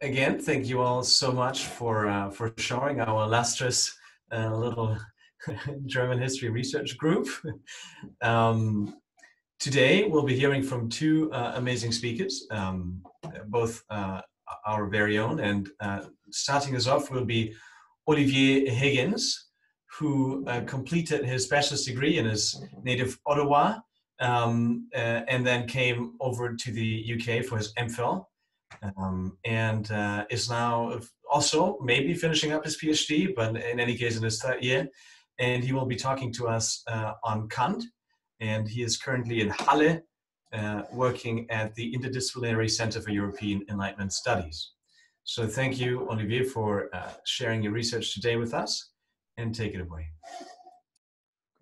again, thank you all so much for showing our illustrious little German history research group. Today, we'll be hearing from two amazing speakers, both our very own. And starting us off will be Olivier Higgins, who completed his bachelor's degree in his native Ottawa, and then came over to the UK for his MPhil, and is now also maybe finishing up his PhD, but in any case in his third year. And he will be talking to us on Kant. And he is currently in Halle, working at the Interdisciplinary Center for European Enlightenment Studies. So thank you, Olivier, for sharing your research today with us, and take it away.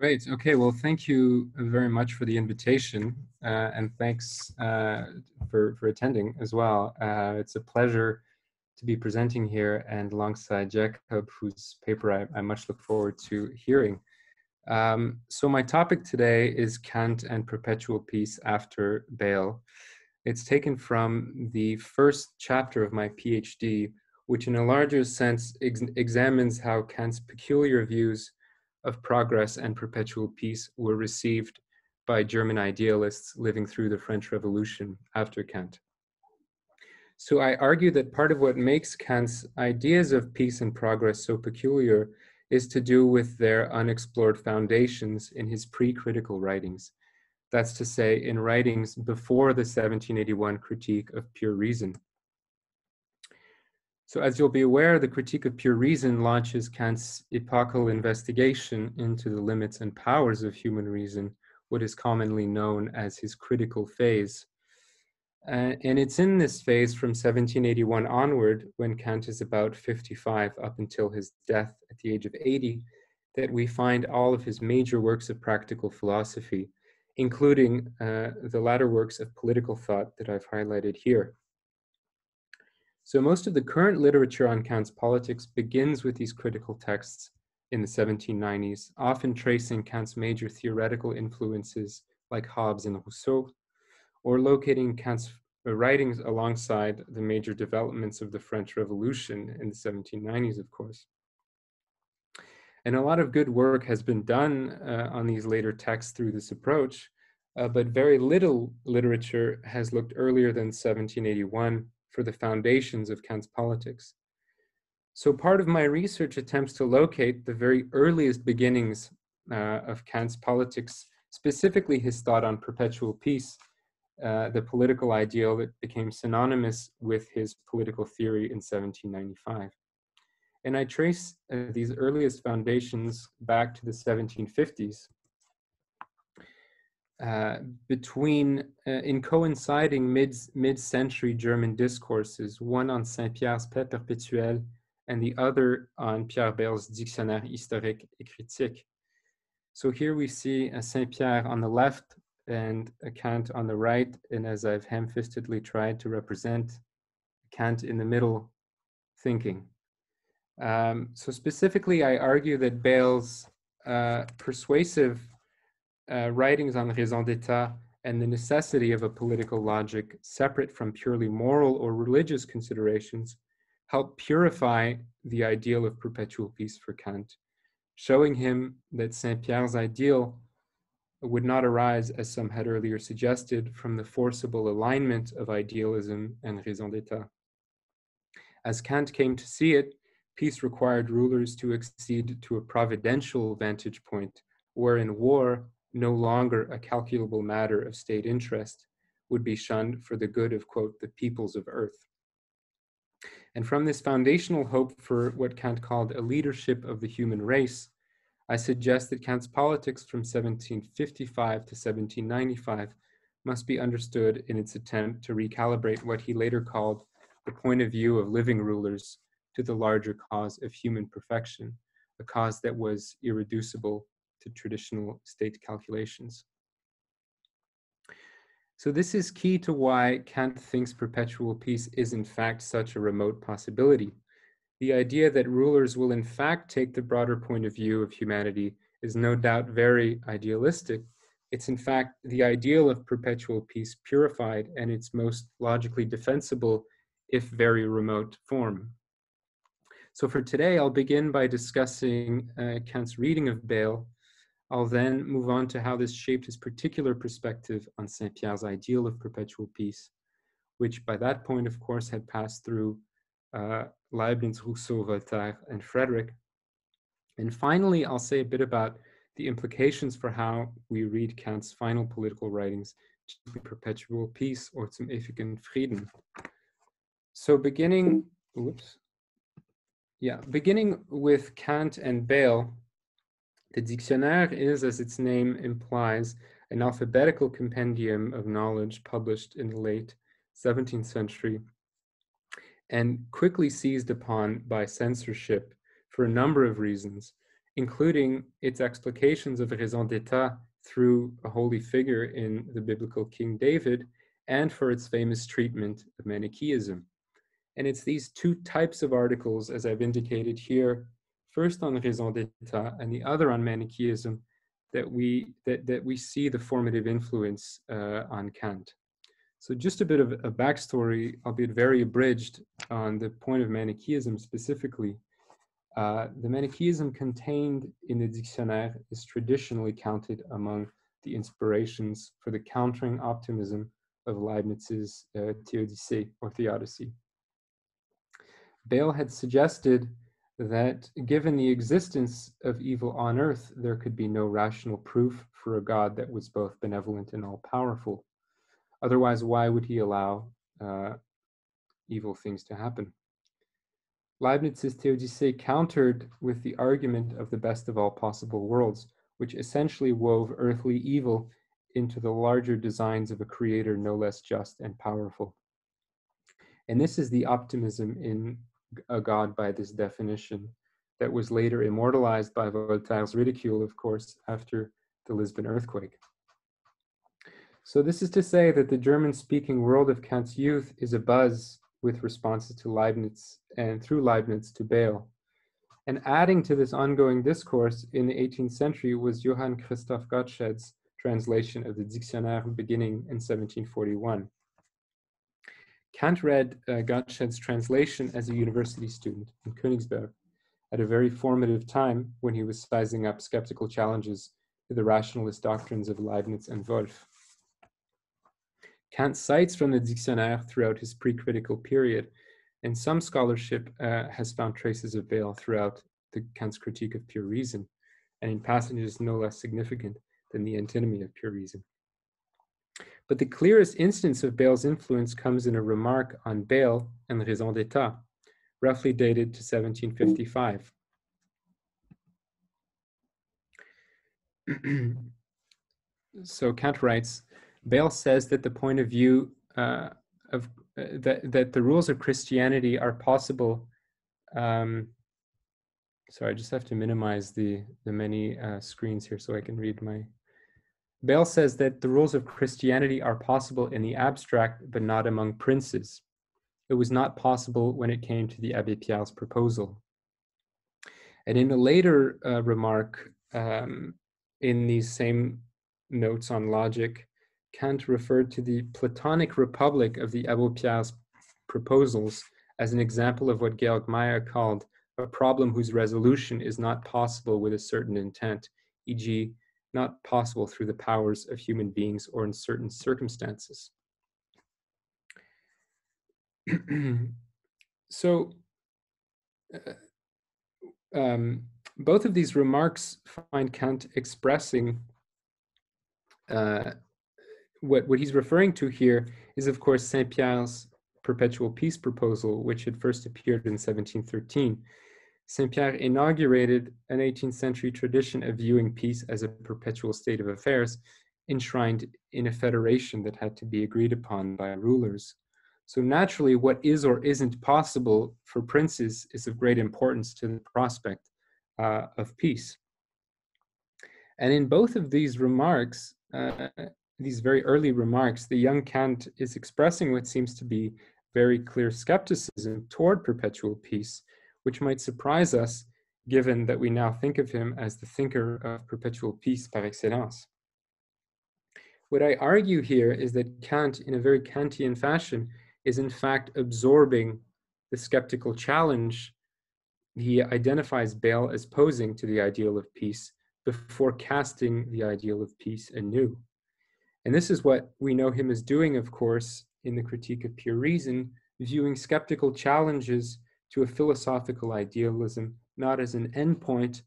Great. Okay. Well, thank you very much for the invitation, and thanks for attending as well. It's a pleasure to be presenting here, and alongside Jakob, whose paper I much look forward to hearing. So my topic today is Kant and Perpetual Peace after Bayle. It's taken from the first chapter of my PhD, which in a larger sense examines how Kant's peculiar views of progress and perpetual peace were received by German idealists living through the French Revolution after Kant. So I argue that part of what makes Kant's ideas of peace and progress so peculiar is to do with their unexplored foundations in his pre-critical writings. That's to say, in writings before the 1781 Critique of Pure Reason. So as you'll be aware, the Critique of Pure Reason launches Kant's epochal investigation into the limits and powers of human reason, what is commonly known as his critical phase. And it's in this phase from 1781 onward, when Kant is about 55 up until his death at the age of 80, that we find all of his major works of practical philosophy, including the latter works of political thought that I've highlighted here. So most of the current literature on Kant's politics begins with these critical texts in the 1790s, often tracing Kant's major theoretical influences like Hobbes and Rousseau, or locating Kant's writings alongside the major developments of the French Revolution in the 1790s, of course. And a lot of good work has been done on these later texts through this approach, but very little literature has looked earlier than 1781 for the foundations of Kant's politics. So part of my research attempts to locate the very earliest beginnings of Kant's politics, specifically his thought on perpetual peace, the political ideal that became synonymous with his political theory in 1795. And I trace these earliest foundations back to the 1750s, in coinciding mid-century German discourses, one on Saint-Pierre's Perpetual and the other on Pierre Bayle's Dictionnaire historique et critique. So here we see Saint-Pierre on the left and Kant on the right, and as I've ham-fistedly tried to represent, Kant in the middle thinking. So specifically, I argue that Bayle's persuasive writings on raison d'etat and the necessity of a political logic separate from purely moral or religious considerations help purify the ideal of perpetual peace for Kant, showing him that Saint-Pierre's ideal would not arise, as some had earlier suggested, from the forcible alignment of idealism and raison d'etat. As Kant came to see it, peace required rulers to accede to a providential vantage point, wherein war, no longer a calculable matter of state interest, would be shunned for the good of, quote, the peoples of earth. And from this foundational hope for what Kant called a leadership of the human race, I suggest that Kant's politics from 1755 to 1795 must be understood in its attempt to recalibrate what he later called the point of view of living rulers to the larger cause of human perfection, a cause that was irreducible to traditional state calculations. So this is key to why Kant thinks perpetual peace is in fact such a remote possibility. The idea that rulers will in fact take the broader point of view of humanity is no doubt very idealistic. It's in fact the ideal of perpetual peace purified, and it's most logically defensible if very remote, form. So for today, I'll begin by discussing Kant's reading of Bayle. I'll then move on to how this shaped his particular perspective on Saint-Pierre's ideal of perpetual peace, which by that point, of course, had passed through Leibniz, Rousseau, Voltaire, and Frederick. And finally, I'll say a bit about the implications for how we read Kant's final political writings, Perpetual Peace or Zum ewigen Frieden. So beginning with Kant and Bayle, the Dictionnaire is, as its name implies, an alphabetical compendium of knowledge published in the late 17th century and quickly seized upon by censorship for a number of reasons, including its explications of raison d'etat through a holy figure in the biblical King David, and for its famous treatment of Manichaeism. And it's these two types of articles, as I've indicated here, first on raison d'etat and the other on Manichaeism, that we see the formative influence on Kant. So just a bit of a backstory, albeit very abridged, on the point of Manichaeism specifically. The Manichaeism contained in the Dictionnaire is traditionally counted among the inspirations for the countering optimism of Leibniz's Theodicee or Theodicy. Bayle had suggested that given the existence of evil on earth, there could be no rational proof for a God that was both benevolent and all-powerful. Otherwise, why would he allow evil things to happen? Leibniz's Theodicee countered with the argument of the best of all possible worlds, which essentially wove earthly evil into the larger designs of a creator no less just and powerful. And this is the optimism in a God by this definition that was later immortalized by Voltaire's ridicule, of course, after the Lisbon earthquake. So this is to say that the German-speaking world of Kant's youth is abuzz with responses to Leibniz and through Leibniz to Bayle. And adding to this ongoing discourse in the 18th century was Johann Christoph Gottsched's translation of the Dictionnaire beginning in 1741. Kant read Gottsched's translation as a university student in Königsberg at a very formative time when he was sizing up skeptical challenges to the rationalist doctrines of Leibniz and Wolff. Kant cites from the Dictionnaire throughout his pre-critical period, and some scholarship has found traces of Bayle throughout Kant's critique of pure reason, and in passages no less significant than the antinomy of pure reason. But the clearest instance of Bayle's influence comes in a remark on Bayle and raison d'etat, roughly dated to 1755. So Kant writes, Bayle says that the point of view that the rules of Christianity are possible. Sorry, I just have to minimize the many screens here so I can read my. Bayle says that the rules of Christianity are possible in the abstract, but not among princes. It was not possible when it came to the Abbé Pierre's proposal. And in a later remark, in these same notes on logic, Kant referred to the Platonic Republic of the Abbé Pierre's proposals as an example of what Georg Meyer called a problem whose resolution is not possible with a certain intent, e.g., not possible through the powers of human beings or in certain circumstances. So, both of these remarks find Kant expressing what he's referring to here is, of course, Saint-Pierre's Perpetual Peace proposal, which had first appeared in 1713. Saint-Pierre inaugurated an 18th century tradition of viewing peace as a perpetual state of affairs, enshrined in a federation that had to be agreed upon by rulers. So naturally, what is or isn't possible for princes is of great importance to the prospect of peace. And in both of these remarks, these very early remarks, the young Kant is expressing what seems to be very clear skepticism toward perpetual peace, which might surprise us, given that we now think of him as the thinker of perpetual peace par excellence. What I argue here is that Kant, in a very Kantian fashion, is in fact absorbing the skeptical challenge he identifies Bayle as posing to the ideal of peace before casting the ideal of peace anew. And this is what we know him as doing, of course, in the Critique of Pure Reason, viewing skeptical challenges to a philosophical idealism not as an endpoint,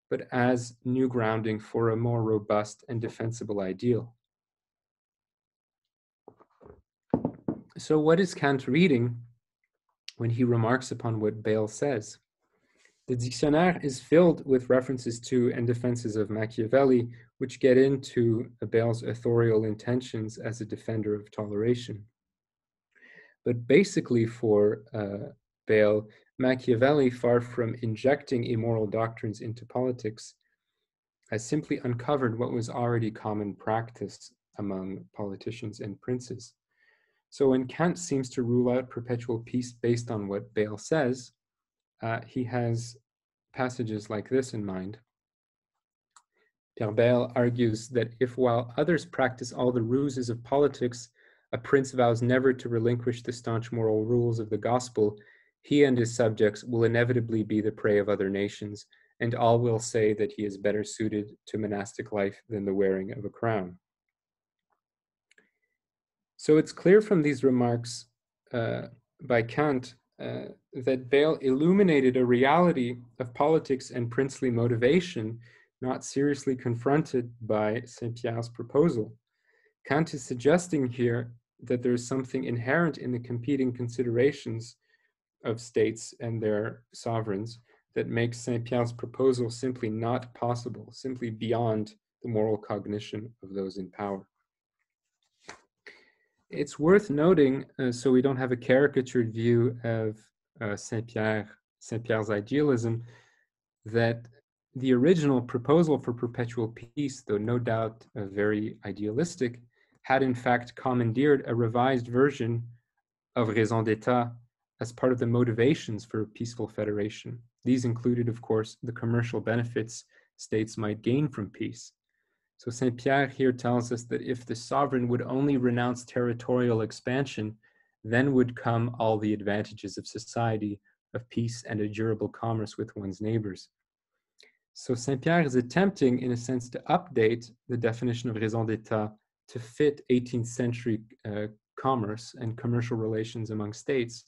but as new grounding for a more robust and defensible ideal. So what is Kant reading when he remarks upon what Bayle says? The Dictionnaire is filled with references to and defenses of Machiavelli, which get into Bayle's authorial intentions as a defender of toleration. But basically for Bayle, Machiavelli, far from injecting immoral doctrines into politics, has simply uncovered what was already common practice among politicians and princes. So when Kant seems to rule out perpetual peace based on what Bayle says, he has passages like this in mind. Pierre Bayle argues that if while others practice all the ruses of politics, a prince vows never to relinquish the staunch moral rules of the gospel, he and his subjects will inevitably be the prey of other nations, and all will say that he is better suited to monastic life than the wearing of a crown. So it's clear from these remarks by Kant that Bayle illuminated a reality of politics and princely motivation not seriously confronted by Saint-Pierre's proposal. Kant is suggesting here that there is something inherent in the competing considerations of states and their sovereigns that makes Saint-Pierre's proposal simply not possible, simply beyond the moral cognition of those in power. It's worth noting, so we don't have a caricatured view of Saint-Pierre's idealism, that the original proposal for perpetual peace, though no doubt very idealistic, had in fact commandeered a revised version of raison d'etat as part of the motivations for a peaceful federation. These included, of course, the commercial benefits states might gain from peace. So Saint-Pierre here tells us that if the sovereign would only renounce territorial expansion, then would come all the advantages of society, of peace and a durable commerce with one's neighbors. So Saint-Pierre is attempting, in a sense, to update the definition of raison d'etat to fit 18th century commerce and commercial relations among states.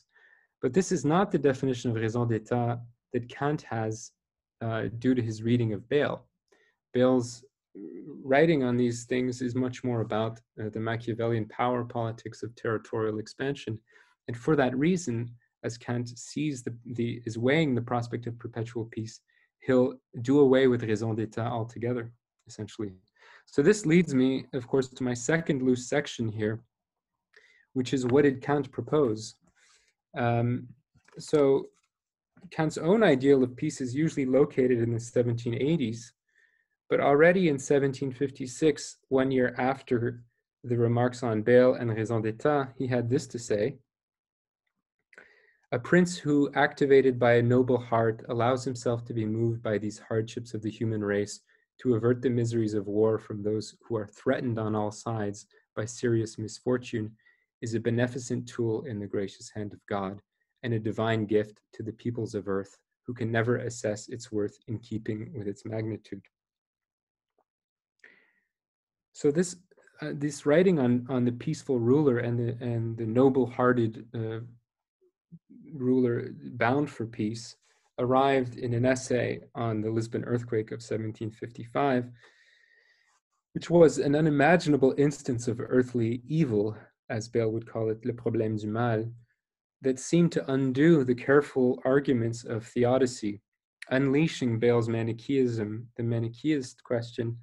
But this is not the definition of raison d'etat that Kant has due to his reading of Bayle. Bayle's writing on these things is much more about the Machiavellian power politics of territorial expansion. And for that reason, as Kant sees is weighing the prospect of perpetual peace, he'll do away with raison d'etat altogether, essentially. So this leads me, of course, to my second loose section here, which is what did Kant propose? So Kant's own ideal of peace is usually located in the 1780s, but already in 1756, 1 year after the remarks on Bayle and raison d'etat, he had this to say: "A prince who, activated by a noble heart, allows himself to be moved by these hardships of the human race to avert the miseries of war from those who are threatened on all sides by serious misfortune, is a beneficent tool in the gracious hand of God, and a divine gift to the peoples of earth, who can never assess its worth in keeping with its magnitude." So this writing on the peaceful ruler and the noble-hearted ruler bound for peace arrived in an essay on the Lisbon earthquake of 1755, which was an unimaginable instance of earthly evil, as Bayle would call it, le problème du mal, that seemed to undo the careful arguments of theodicy, unleashing Bayle's Manichaeism, the Manichaeist question,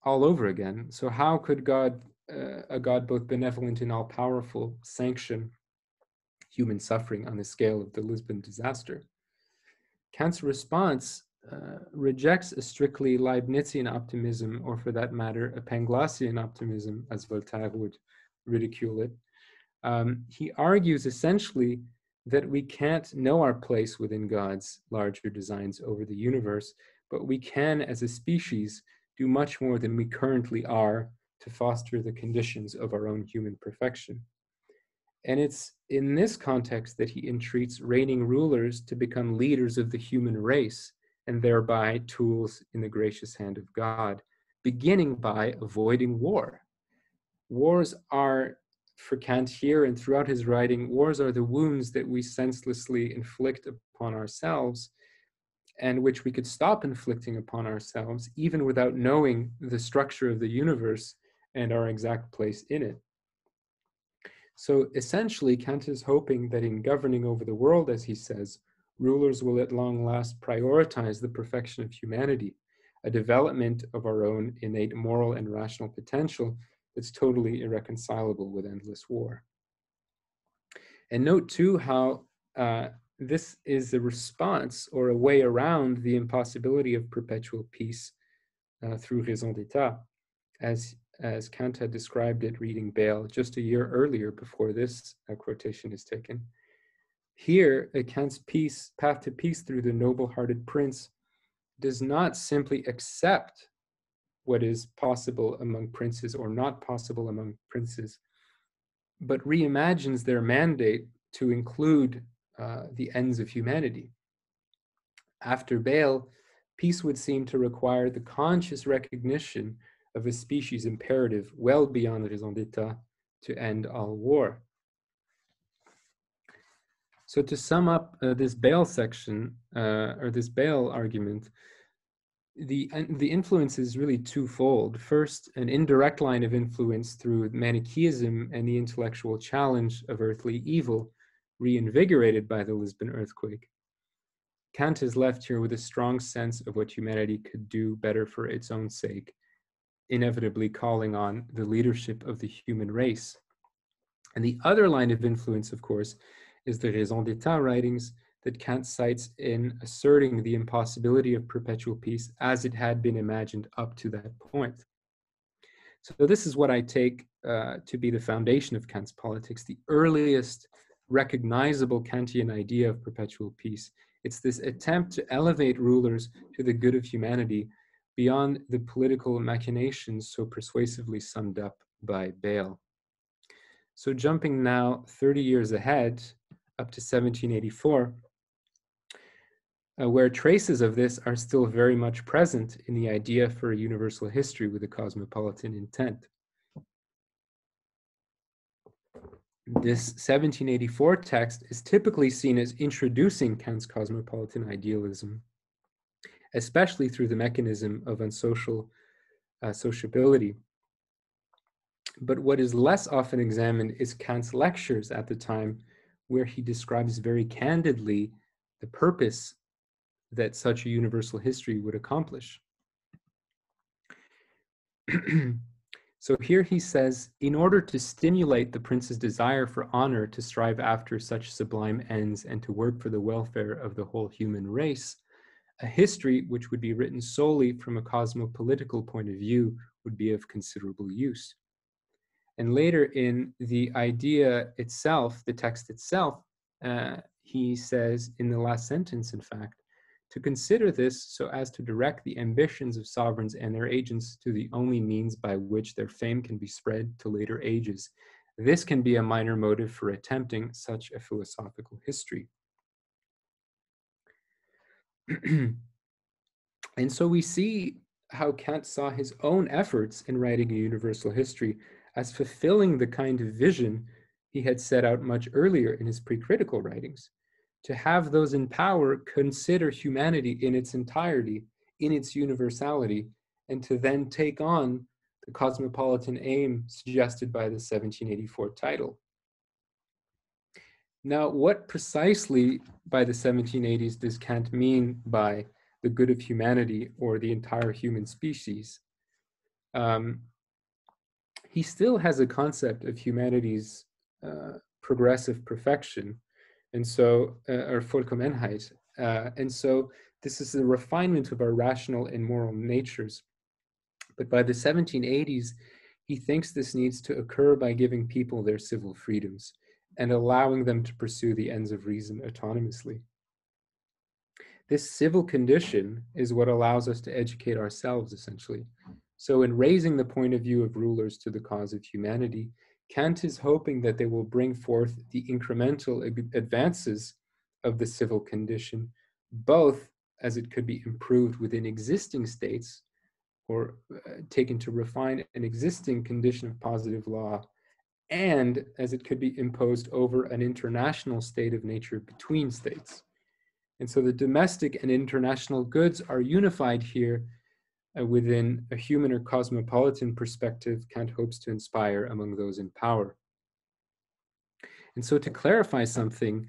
all over again. So how could God, a God both benevolent and all-powerful, sanction human suffering on the scale of the Lisbon disaster? Kant's response rejects a strictly Leibnizian optimism, or for that matter, a Panglossian optimism, as Voltaire would ridicule it. He argues essentially that we can't know our place within God's larger designs over the universe, but we can, as a species, do much more than we currently are to foster the conditions of our own human perfection. And it's in this context that he entreats reigning rulers to become leaders of the human race and thereby tools in the gracious hand of God, beginning by avoiding war. Wars are, for Kant here and throughout his writing, wars are the wounds that we senselessly inflict upon ourselves and which we could stop inflicting upon ourselves even without knowing the structure of the universe and our exact place in it. So essentially, Kant is hoping that in governing over the world, as he says, rulers will at long last prioritize the perfection of humanity, a development of our own innate moral and rational potential that's totally irreconcilable with endless war. And note too how this is a response or a way around the impossibility of perpetual peace through raison d'etat, as Kant had described it reading Bayle just a year earlier before this quotation is taken. Here, Kant's path to peace through the noble-hearted prince does not simply accept what is possible among princes or not possible among princes, but reimagines their mandate to include the ends of humanity. After Bayle, peace would seem to require the conscious recognition of a species imperative well beyond raison d'etat to end all war. So to sum up this Bayle section, or this Bayle argument, the influence is really twofold. First, an indirect line of influence through Manichaeism and the intellectual challenge of earthly evil, reinvigorated by the Lisbon earthquake. Kant is left here with a strong sense of what humanity could do better for its own sake, inevitably calling on the leadership of the human race. And the other line of influence, of course, is the raison d'etat writings that Kant cites in asserting the impossibility of perpetual peace as it had been imagined up to that point. So this is what I take to be the foundation of Kant's politics, the earliest recognizable Kantian idea of perpetual peace. It's this attempt to elevate rulers to the good of humanity beyond the political machinations so persuasively summed up by Bayle. So jumping now 30 years ahead, up to 1784, where traces of this are still very much present in the idea for a universal history with a cosmopolitan intent. This 1784 text is typically seen as introducing Kant's cosmopolitan idealism, especially through the mechanism of unsocial sociability. But what is less often examined is Kant's lectures at the time, where he describes very candidly the purpose that such a universal history would accomplish. So here he says, in order to stimulate the prince's desire for honor to strive after such sublime ends and to work for the welfare of the whole human race, a history which would be written solely from a cosmopolitical point of view would be of considerable use. And later in the idea itself, the text itself, he says in the last sentence, in fact, to consider this so as to direct the ambitions of sovereigns and their agents to the only means by which their fame can be spread to later ages. This can be a minor motive for attempting such a philosophical history. And so we see how Kant saw his own efforts in writing a universal history as fulfilling the kind of vision he had set out much earlier in his pre-critical writings. To have those in power consider humanity in its entirety, in its universality, and to then take on the cosmopolitan aim suggested by the 1784 title. Now, what precisely by the 1780s does Kant mean by the good of humanity or the entire human species? He still has a concept of humanity's progressive perfection, and so, or Vollkommenheit. And so this is a refinement of our rational and moral natures. But by the 1780s, he thinks this needs to occur by giving people their civil freedoms and allowing them to pursue the ends of reason autonomously. This civil condition is what allows us to educate ourselves, essentially. So in raising the point of view of rulers to the cause of humanity, Kant is hoping that they will bring forth the incremental advances of the civil condition, both as it could be improved within existing states or taken to refine an existing condition of positive law, and as it could be imposed over an international state of nature between states. And so the domestic and international goods are unified here within a human or cosmopolitan perspective Kant hopes to inspire among those in power. And so to clarify something,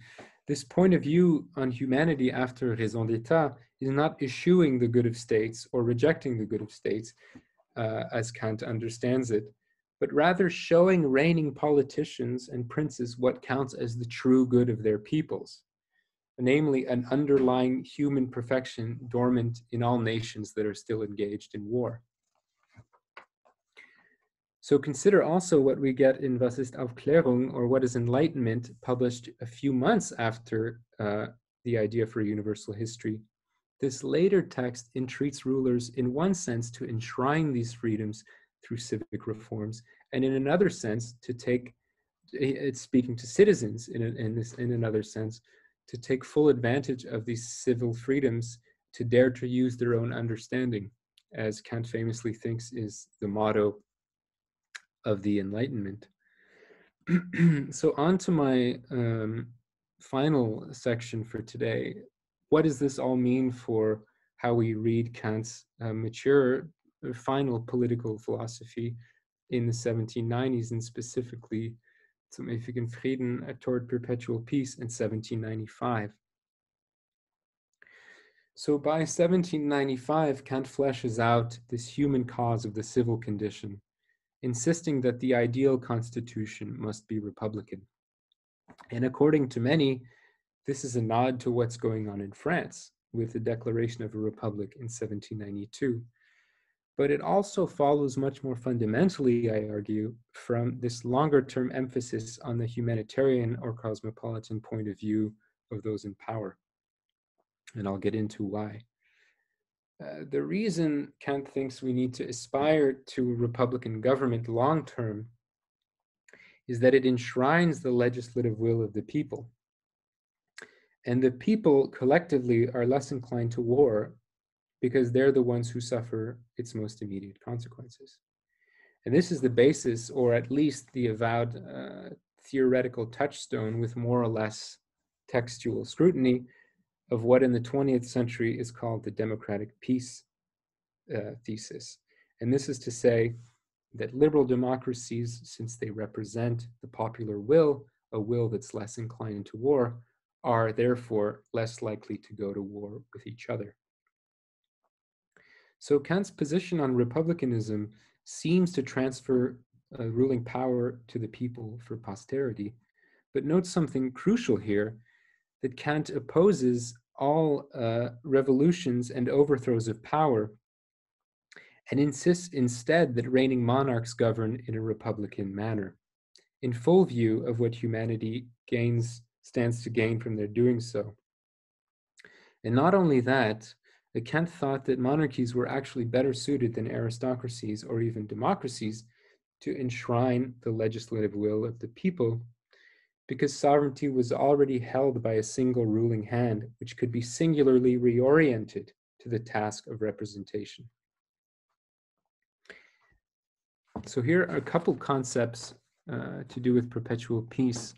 this point of view on humanity after raison d'etat is not eschewing the good of states or rejecting the good of states as Kant understands it, but rather showing reigning politicians and princes what counts as the true good of their peoples, namely an underlying human perfection dormant in all nations that are still engaged in war. So consider also what we get in Was ist Aufklärung, or What is Enlightenment, published a few months after the idea for a universal history. This later text entreats rulers in one sense to enshrine these freedoms through civic reforms, and in another sense to take, it's speaking to citizens in another sense, to take full advantage of these civil freedoms, to dare to use their own understanding, as Kant famously thinks is the motto of the Enlightenment. So on to my final section for today. What does this all mean for how we read Kant's mature final political philosophy in the 1790s, and specifically Zum ewigen Frieden toward perpetual peace in 1795? So by 1795, Kant fleshes out this human cause of the civil condition, insisting that the ideal constitution must be republican. And according to many, this is a nod to what's going on in France with the declaration of a republic in 1792. But it also follows much more fundamentally, I argue, from this longer-term emphasis on the humanitarian or cosmopolitan point of view of those in power. And I'll get into why. The reason Kant thinks we need to aspire to a republican government long-term is that it enshrines the legislative will of the people. And the people collectively are less inclined to war because they're the ones who suffer its most immediate consequences. And this is the basis, or at least the avowed theoretical touchstone with more or less textual scrutiny, of what in the 20th century is called the democratic peace thesis. And this is to say that liberal democracies, since they represent the popular will, a will that's less inclined to war, are therefore less likely to go to war with each other. So Kant's position on republicanism seems to transfer ruling power to the people for posterity. But note something crucial here, that Kant opposes all revolutions and overthrows of power, and insists instead that reigning monarchs govern in a republican manner, in full view of what humanity stands to gain from their doing so. And not only that, Kant thought that monarchies were actually better suited than aristocracies or even democracies to enshrine the legislative will of the people, because sovereignty was already held by a single ruling hand, which could be singularly reoriented to the task of representation. So here are a couple concepts to do with perpetual peace.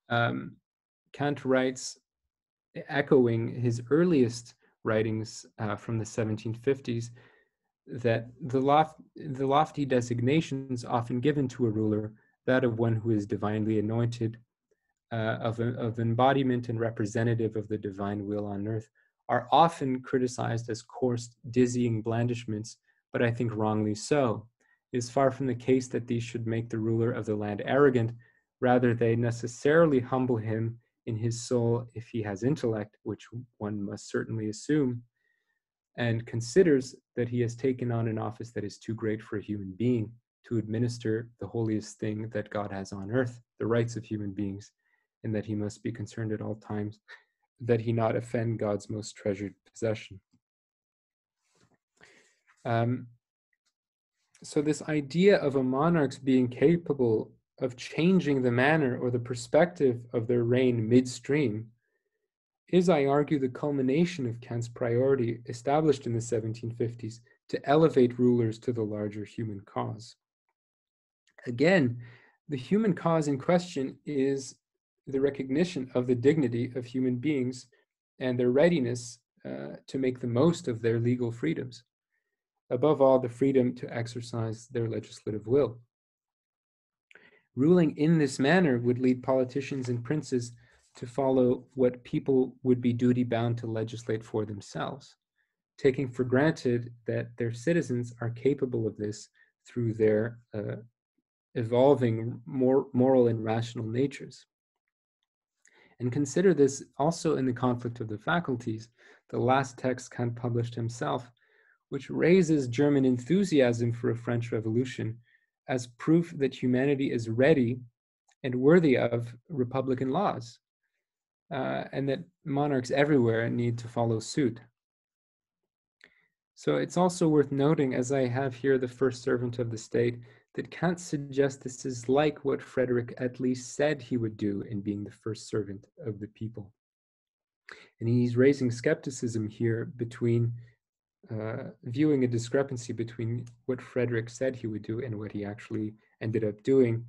Kant writes, echoing his earliest writings from the 1750s, that the lofty designations often given to a ruler, that of one who is divinely anointed, of embodiment and representative of the divine will on earth, are often criticized as coarse, dizzying blandishments, but I think wrongly so. It is far from the case that these should make the ruler of the land arrogant. Rather, they necessarily humble him in his soul if he has intellect, which one must certainly assume, and considers that he has taken on an office that is too great for a human being, to administer the holiest thing that God has on earth, the rights of human beings, and that he must be concerned at all times that he not offend God's most treasured possession. So this idea of a monarch's being capable of changing the manner or the perspective of their reign midstream is, I argue, the culmination of Kant's priority established in the 1750s to elevate rulers to the larger human cause. Again, the human cause in question is the recognition of the dignity of human beings and their readiness to make the most of their legal freedoms. Above all, the freedom to exercise their legislative will. Ruling in this manner would lead politicians and princes to follow what people would be duty-bound to legislate for themselves, taking for granted that their citizens are capable of this through their evolving moral and rational natures. And consider this also in the conflict of the faculties, the last text Kant published himself, which raises German enthusiasm for a French Revolution as proof that humanity is ready and worthy of republican laws, and that monarchs everywhere need to follow suit. So it's also worth noting, as I have here the first servant of the state, that Kant suggests this is like what Frederick at least said he would do in being the first servant of the people. And he's raising skepticism here between viewing a discrepancy between what Frederick said he would do and what he actually ended up doing.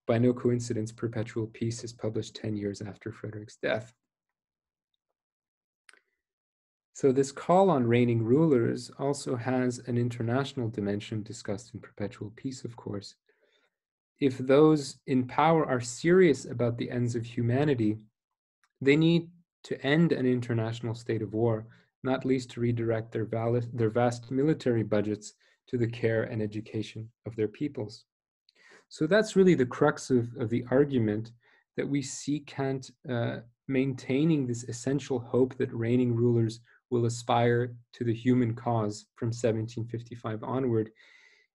By no coincidence, Perpetual Peace is published 10 years after Frederick's death. So this call on reigning rulers also has an international dimension discussed in Perpetual Peace, of course. If those in power are serious about the ends of humanity, they need to end an international state of war, not least to redirect their vast military budgets to the care and education of their peoples. So that's really the crux of the argument, that we see Kant maintaining this essential hope that reigning rulers will aspire to the human cause from 1755 onward,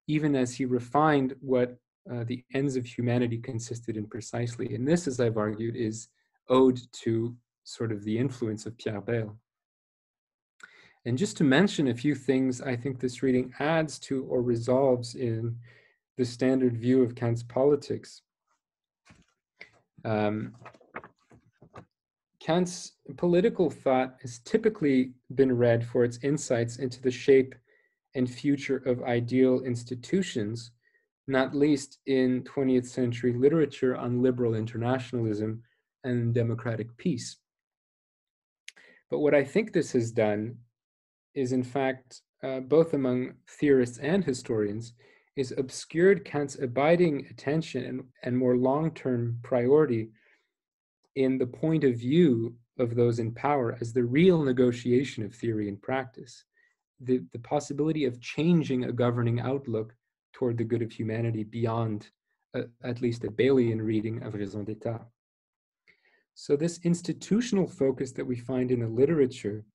even as he refined what the ends of humanity consisted in precisely. And this, as I've argued, is owed to sort of the influence of Pierre Bayle. And just to mention a few things I think this reading adds to or resolves in the standard view of Kant's politics. Kant's political thought has typically been read for its insights into the shape and future of ideal institutions, not least in 20th century literature on liberal internationalism and democratic peace. But what I think this has done is, in fact, both among theorists and historians, is obscured Kant's abiding attention and more long-term priority in the point of view of those in power as the real negotiation of theory and practice, the possibility of changing a governing outlook toward the good of humanity beyond at least a Baylean reading of raison d'etat. So this institutional focus that we find in the literature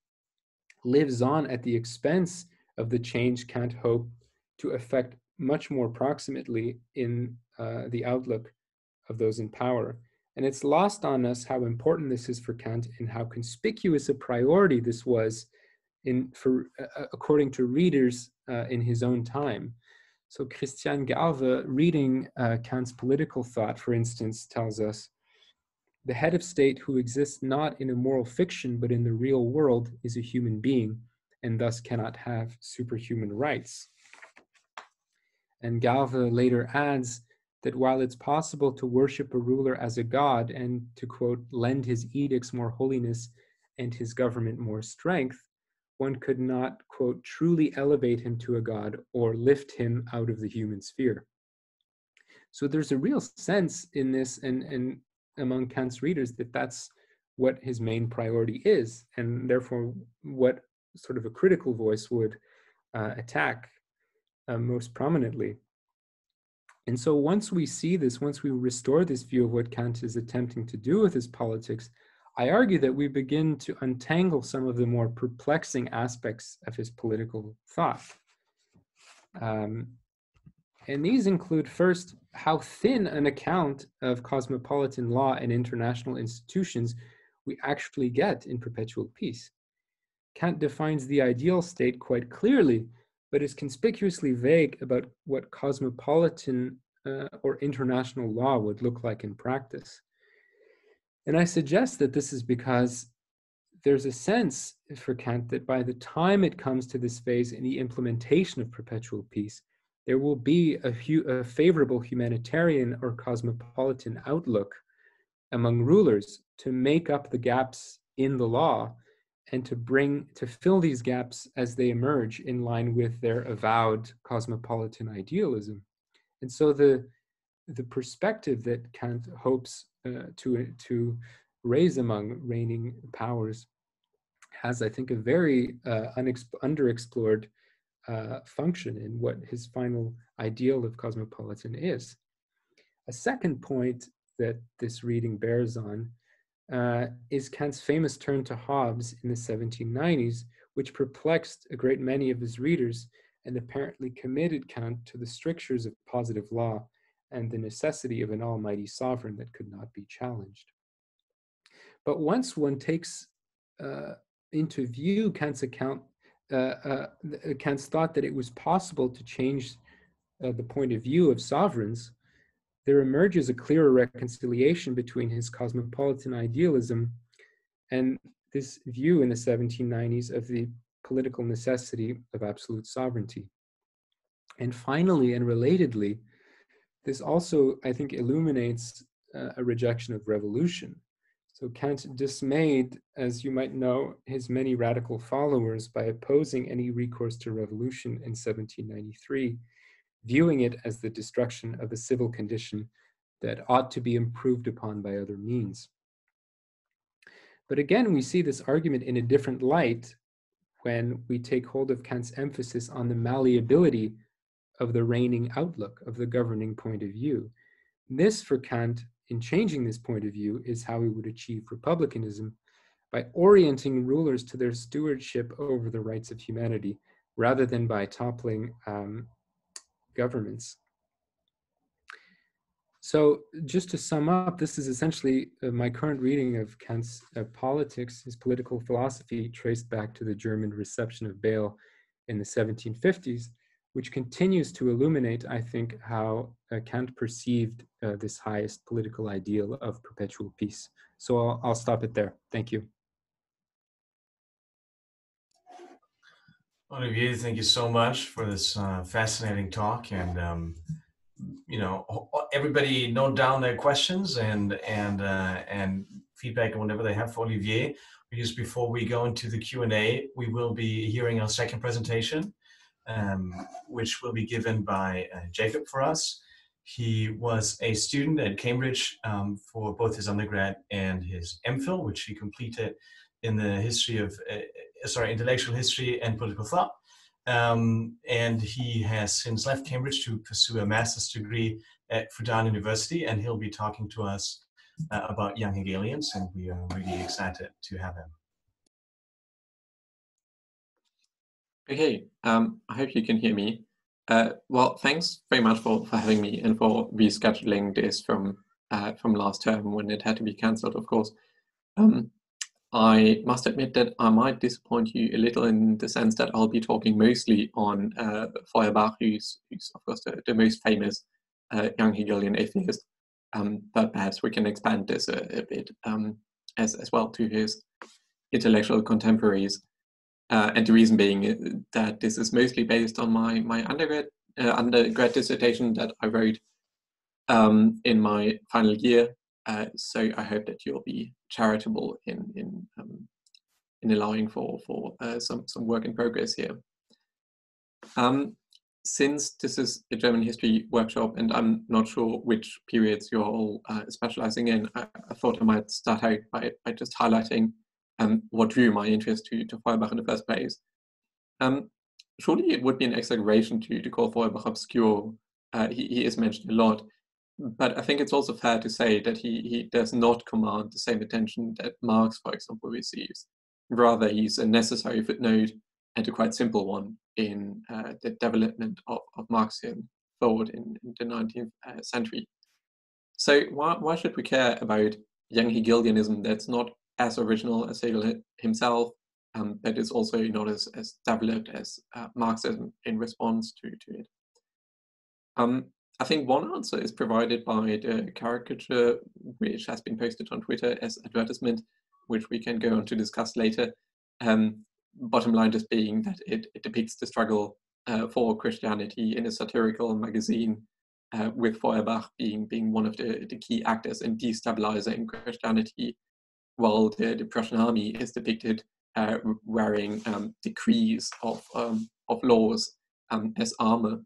lives on at the expense of the change Kant hoped to effect much more proximately in the outlook of those in power. And it's lost on us how important this is for Kant and how conspicuous a priority this was according to readers in his own time. So Christian Galve, reading Kant's political thought, for instance, tells us, the head of state who exists not in a moral fiction but in the real world is a human being and thus cannot have superhuman rights. And Galve later adds that while it's possible to worship a ruler as a god and to, quote, lend his edicts more holiness and his government more strength, one could not, quote, truly elevate him to a god or lift him out of the human sphere. So there's a real sense in this and among Kant's readers that that's what his main priority is, and therefore what sort of a critical voice would attack most prominently. And so once we see this, once we restore this view of what Kant is attempting to do with his politics, I argue that we begin to untangle some of the more perplexing aspects of his political thought. And these include, first, how thin an account of cosmopolitan law and international institutions we actually get in Perpetual Peace. Kant defines the ideal state quite clearly but is conspicuously vague about what cosmopolitan or international law would look like in practice. And I suggest that this is because there's a sense for Kant that by the time it comes to this phase in the implementation of perpetual peace, there will be a favorable humanitarian or cosmopolitan outlook among rulers to make up the gaps in the law and to fill these gaps as they emerge in line with their avowed cosmopolitan idealism. And so the perspective that Kant hopes to raise among reigning powers has, I think, a very underexplored function in what his final ideal of cosmopolitan is. A second point that this reading bears on is Kant's famous turn to Hobbes in the 1790s, which perplexed a great many of his readers and apparently committed Kant to the strictures of positive law and the necessity of an almighty sovereign that could not be challenged. But once one takes into view Kant's account, Kant's thought that it was possible to change the point of view of sovereigns, there emerges a clearer reconciliation between his cosmopolitan idealism and this view in the 1790s of the political necessity of absolute sovereignty. And finally, and relatedly, this also, I think, illuminates a rejection of revolution. So Kant dismayed, as you might know, his many radical followers by opposing any recourse to revolution in 1793, viewing it as the destruction of a civil condition that ought to be improved upon by other means. But again, we see this argument in a different light when we take hold of Kant's emphasis on the malleability of the reigning outlook, of the governing point of view. This, for Kant, in changing this point of view, is how he would achieve republicanism, by orienting rulers to their stewardship over the rights of humanity, rather than by toppling governments. So just to sum up, this is essentially my current reading of Kant's politics, his political philosophy, traced back to the German reception of Bayle in the 1750s, which continues to illuminate, I think, how Kant perceived this highest political ideal of perpetual peace. So I'll stop it there. Thank you. Olivier, thank you so much for this fascinating talk, and you know, everybody note down their questions and feedback and whatever they have for Olivier. Just before we go into the Q&A, we will be hearing our second presentation, which will be given by Jakob for us. He was a student at Cambridge for both his undergrad and his MPhil, which he completed in the history of, intellectual history and political thought. And he has since left Cambridge to pursue a master's degree at DAAD-University, and he'll be talking to us about young Hegelians, and we are really excited to have him. Okay, I hope you can hear me. Well, thanks very much for having me and for rescheduling this from last term when it had to be cancelled, of course. I must admit that I might disappoint you a little in the sense that I'll be talking mostly on Feuerbach, who's of course the most famous young Hegelian atheist, but perhaps we can expand this a bit as well to his intellectual contemporaries. And the reason being that this is mostly based on my undergrad dissertation that I wrote in my final year. So I hope that you'll be charitable in allowing for some work in progress here. Since this is a German history workshop and I'm not sure which periods you're all specializing in, I thought I might start out by just highlighting what drew my interest to Feuerbach in the first place. Surely it would be an exaggeration to call Feuerbach obscure. He is mentioned a lot. But I think it's also fair to say that he does not command the same attention that Marx, for example, receives. Rather, he's a necessary footnote and a quite simple one in the development of Marxian thought in the 19th century. So why should we care about young Hegelianism that's not as original as Hegel himself, that is also not as developed as Marxism in response to it. I think one answer is provided by the caricature, which has been posted on Twitter as advertisement, which we can go on to discuss later. Bottom line just being that it depicts the struggle for Christianity in a satirical magazine, with Feuerbach being one of the key actors in destabilizing Christianity, while the Prussian army is depicted wearing decrees of laws as armor.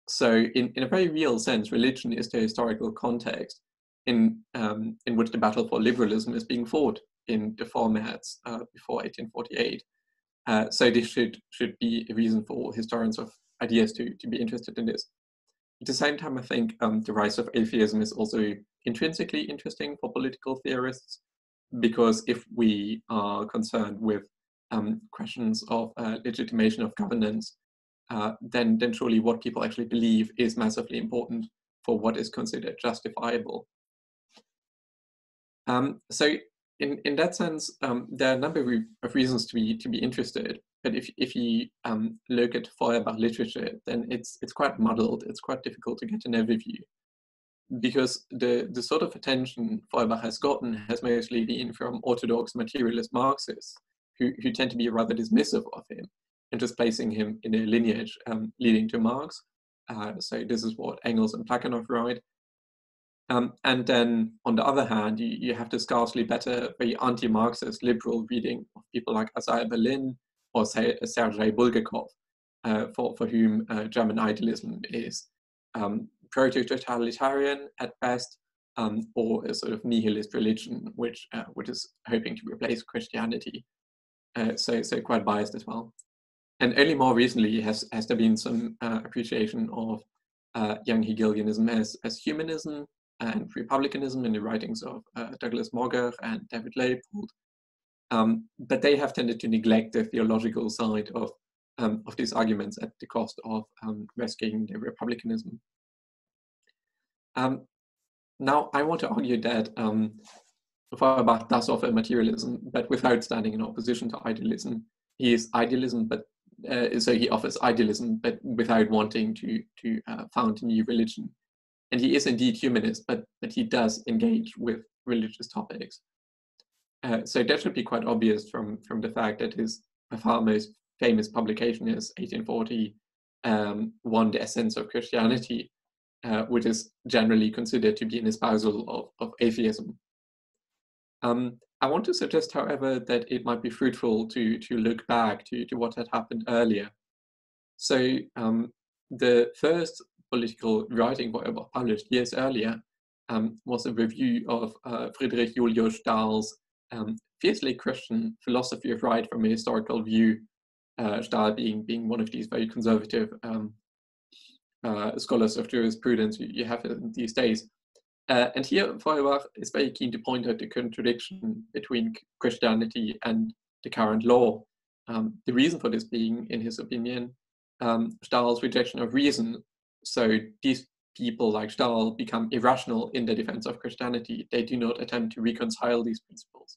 So in a very real sense, religion is the historical context in which the battle for liberalism is being fought in the formats before 1848. So this should be a reason for historians of ideas to be interested in this. At the same time, I think the rise of atheism is also intrinsically interesting for political theorists, because if we are concerned with questions of legitimation of governance, then surely what people actually believe is massively important for what is considered justifiable. So in that sense, there are a number of reasons to be interested. But if you look at Feuerbach literature, then it's quite muddled. It's quite difficult to get an overview, because the sort of attention Feuerbach has gotten has mostly been from orthodox materialist Marxists, who tend to be rather dismissive of him and just placing him in a lineage leading to Marx. So this is what Engels and Plekhanov write. And then, on the other hand, you have the scarcely better, very anti-Marxist liberal reading of people like Isaiah Berlin or Sergei Bulgakov, for whom German idealism is proto-totalitarian at best, or a sort of nihilist religion, which is hoping to replace Christianity. So quite biased as well. And only more recently has there been some appreciation of young Hegelianism as humanism and republicanism in the writings of Douglas Mogger and David Leopold. But they have tended to neglect the theological side of these arguments at the cost of rescuing their republicanism. Now, I want to argue that Feuerbach does offer materialism, but without standing in opposition to idealism. He is idealism, but so he offers idealism, but without wanting to found a new religion. And he is indeed humanist, but he does engage with religious topics. So that should be quite obvious from the fact that his by far most famous publication is 1840, The Essence of Christianity, which is generally considered to be an espousal of atheism. I want to suggest, however, that it might be fruitful to look back to what had happened earlier. So the first political writing Feuerbach published years earlier was a review of Friedrich Julius Stahl's fiercely Christian philosophy of right from a historical view, Stahl being one of these very conservative scholars of jurisprudence you have in these days. And here Feuerbach is very keen to point out the contradiction between Christianity and the current law. The reason for this being, in his opinion, Stahl's rejection of reason. So these people like Stahl become irrational in their defense of Christianity. They do not attempt to reconcile these principles.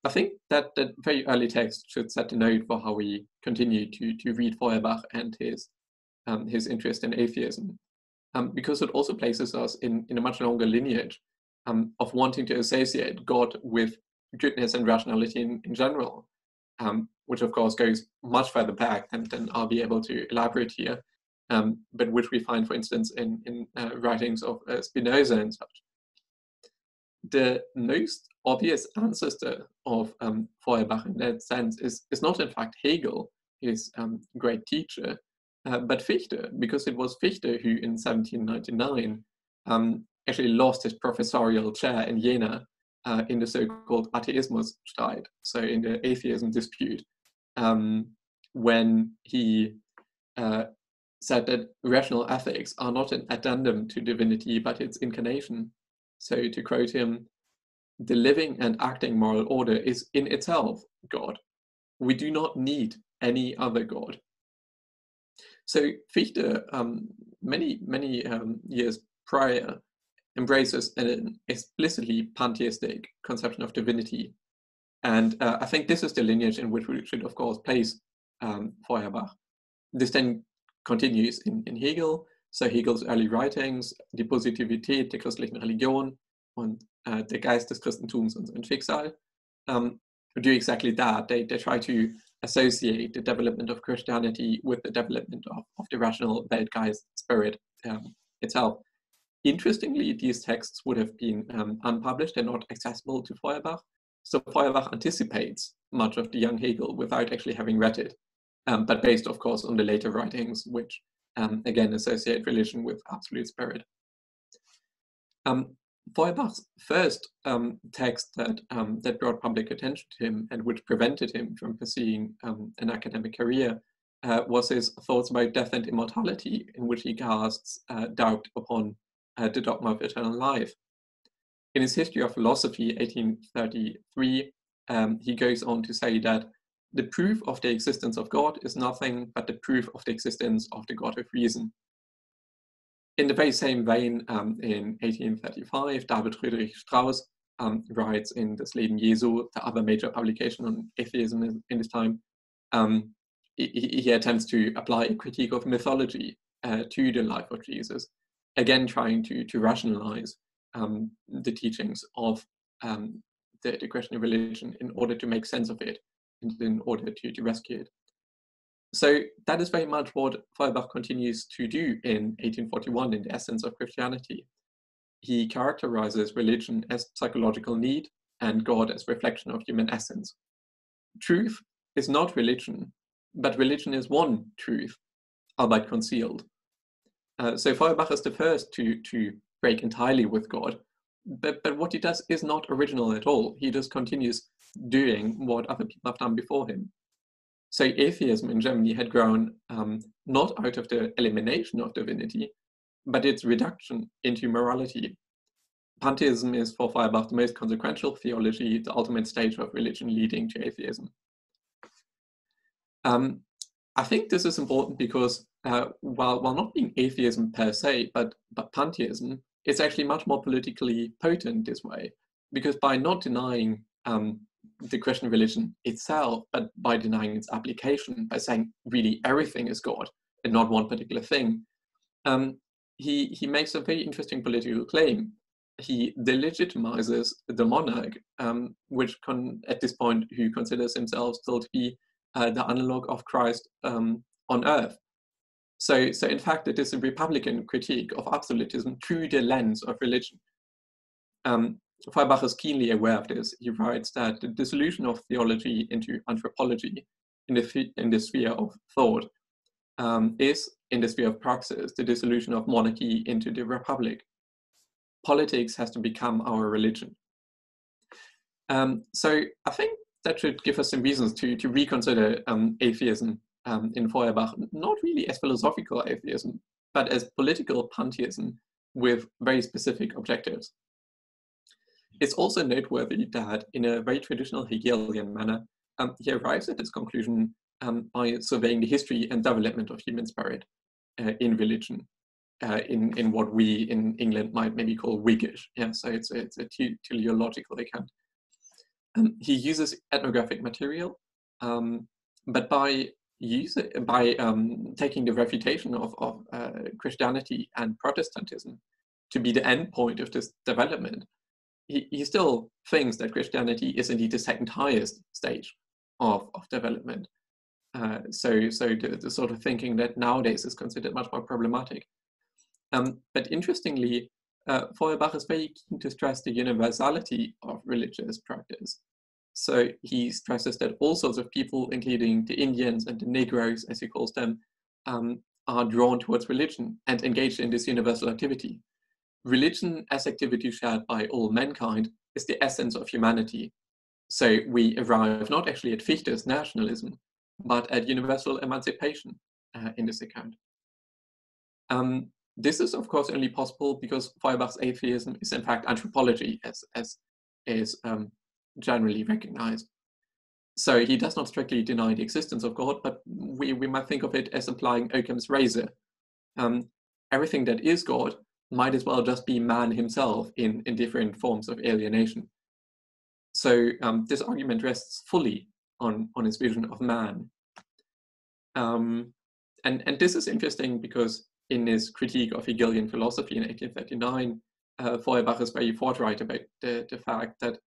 I think that very early text should set the note for how we continue to read Feuerbach and his interest in atheism, because it also places us in a much longer lineage of wanting to associate God with goodness and rationality in general, which of course goes much further back than I'll be able to elaborate here, but which we find, for instance, in writings of Spinoza and such. The most obvious ancestor of Feuerbach in that sense is not in fact Hegel, his great teacher, but Fichte, because it was Fichte who in 1799 actually lost his professorial chair in Jena in the so-called Atheismusstreit, so in the atheism dispute, when he said that rational ethics are not an addendum to divinity, but its incarnation. So to quote him, "The living and acting moral order is in itself God. We do not need any other God." So Fichte, many years prior, embraces an explicitly pantheistic conception of divinity. And I think this is the lineage in which we should, of course, place Feuerbach. This then continues in Hegel. So Hegels early writings, Die Positivität der christlichen Religion und der Geist des Christentums und sein Schicksal, do exactly that. They try to associate the development of Christianity with the development of the rational Weltgeist spirit itself. Interestingly, these texts would have been unpublished and not accessible to Feuerbach. So Feuerbach anticipates much of the young Hegel without actually having read it, but based, of course, on the later writings, which again associate religion with absolute spirit. Feuerbach's first text that brought public attention to him and which prevented him from pursuing an academic career was his Thoughts about Death and Immortality, in which he casts doubt upon the dogma of eternal life. In his History of Philosophy, 1833, he goes on to say that the proof of the existence of God is nothing but the proof of the existence of the God of reason. In the very same vein, in 1835, David Friedrich Strauss writes in Das Leben Jesu, the other major publication on atheism in this time, he attempts to apply a critique of mythology to the life of Jesus, again trying to rationalize the teachings of the Christian religion in order to make sense of it, and in order to rescue it. So that is very much what Feuerbach continues to do in 1841 in The Essence of Christianity. He characterizes religion as psychological need and God as reflection of human essence. Truth is not religion, but religion is one truth, albeit concealed. So Feuerbach is the first to break entirely with God, but what he does is not original at all. He just continues doing what other people have done before him. So atheism in Germany had grown not out of the elimination of divinity, but its reduction into morality. Pantheism is for Feuerbach the most consequential theology, the ultimate stage of religion leading to atheism. I think this is important because while not being atheism per se, but pantheism, it's actually much more politically potent this way, because by not denying the Christian religion itself, but by denying its application, by saying really everything is God and not one particular thing, he makes a very interesting political claim. He delegitimizes the monarch, which at this point who considers himself still to be the analog of Christ on earth. So in fact, it is a Republican critique of absolutism through the lens of religion. Feuerbach is keenly aware of this. He writes that the dissolution of theology into anthropology in the sphere of thought is, in the sphere of praxis, the dissolution of monarchy into the republic. Politics has to become our religion. So I think that should give us some reasons to reconsider atheism in Feuerbach, not really as philosophical atheism, but as political pantheism with very specific objectives. It's also noteworthy that in a very traditional Hegelian manner, he arrives at this conclusion by surveying the history and development of human spirit in religion, in what we in England might maybe call Whiggish. Yeah, so it's a teleological account. He uses ethnographic material, but by taking the refutation of Christianity and Protestantism to be the end point of this development, he still thinks that Christianity is indeed the second highest stage of development. So the sort of thinking that nowadays is considered much more problematic. But interestingly, Feuerbach is very keen to stress the universality of religious practice. So he stresses that all sorts of people, including the Indians and the Negroes, as he calls them, are drawn towards religion and engaged in this universal activity. Religion as activity shared by all mankind is the essence of humanity. So we arrive not actually at Fichte's nationalism, but at universal emancipation in this account. This is, of course, only possible because Feuerbach's atheism is in fact anthropology, as is generally recognized. So he does not strictly deny the existence of God, but we might think of it as applying Occam's razor. Everything that is God might as well just be man himself in different forms of alienation. So this argument rests fully on his vision of man. And this is interesting because in his critique of Hegelian philosophy in 1839, Feuerbach is very forthright about the fact that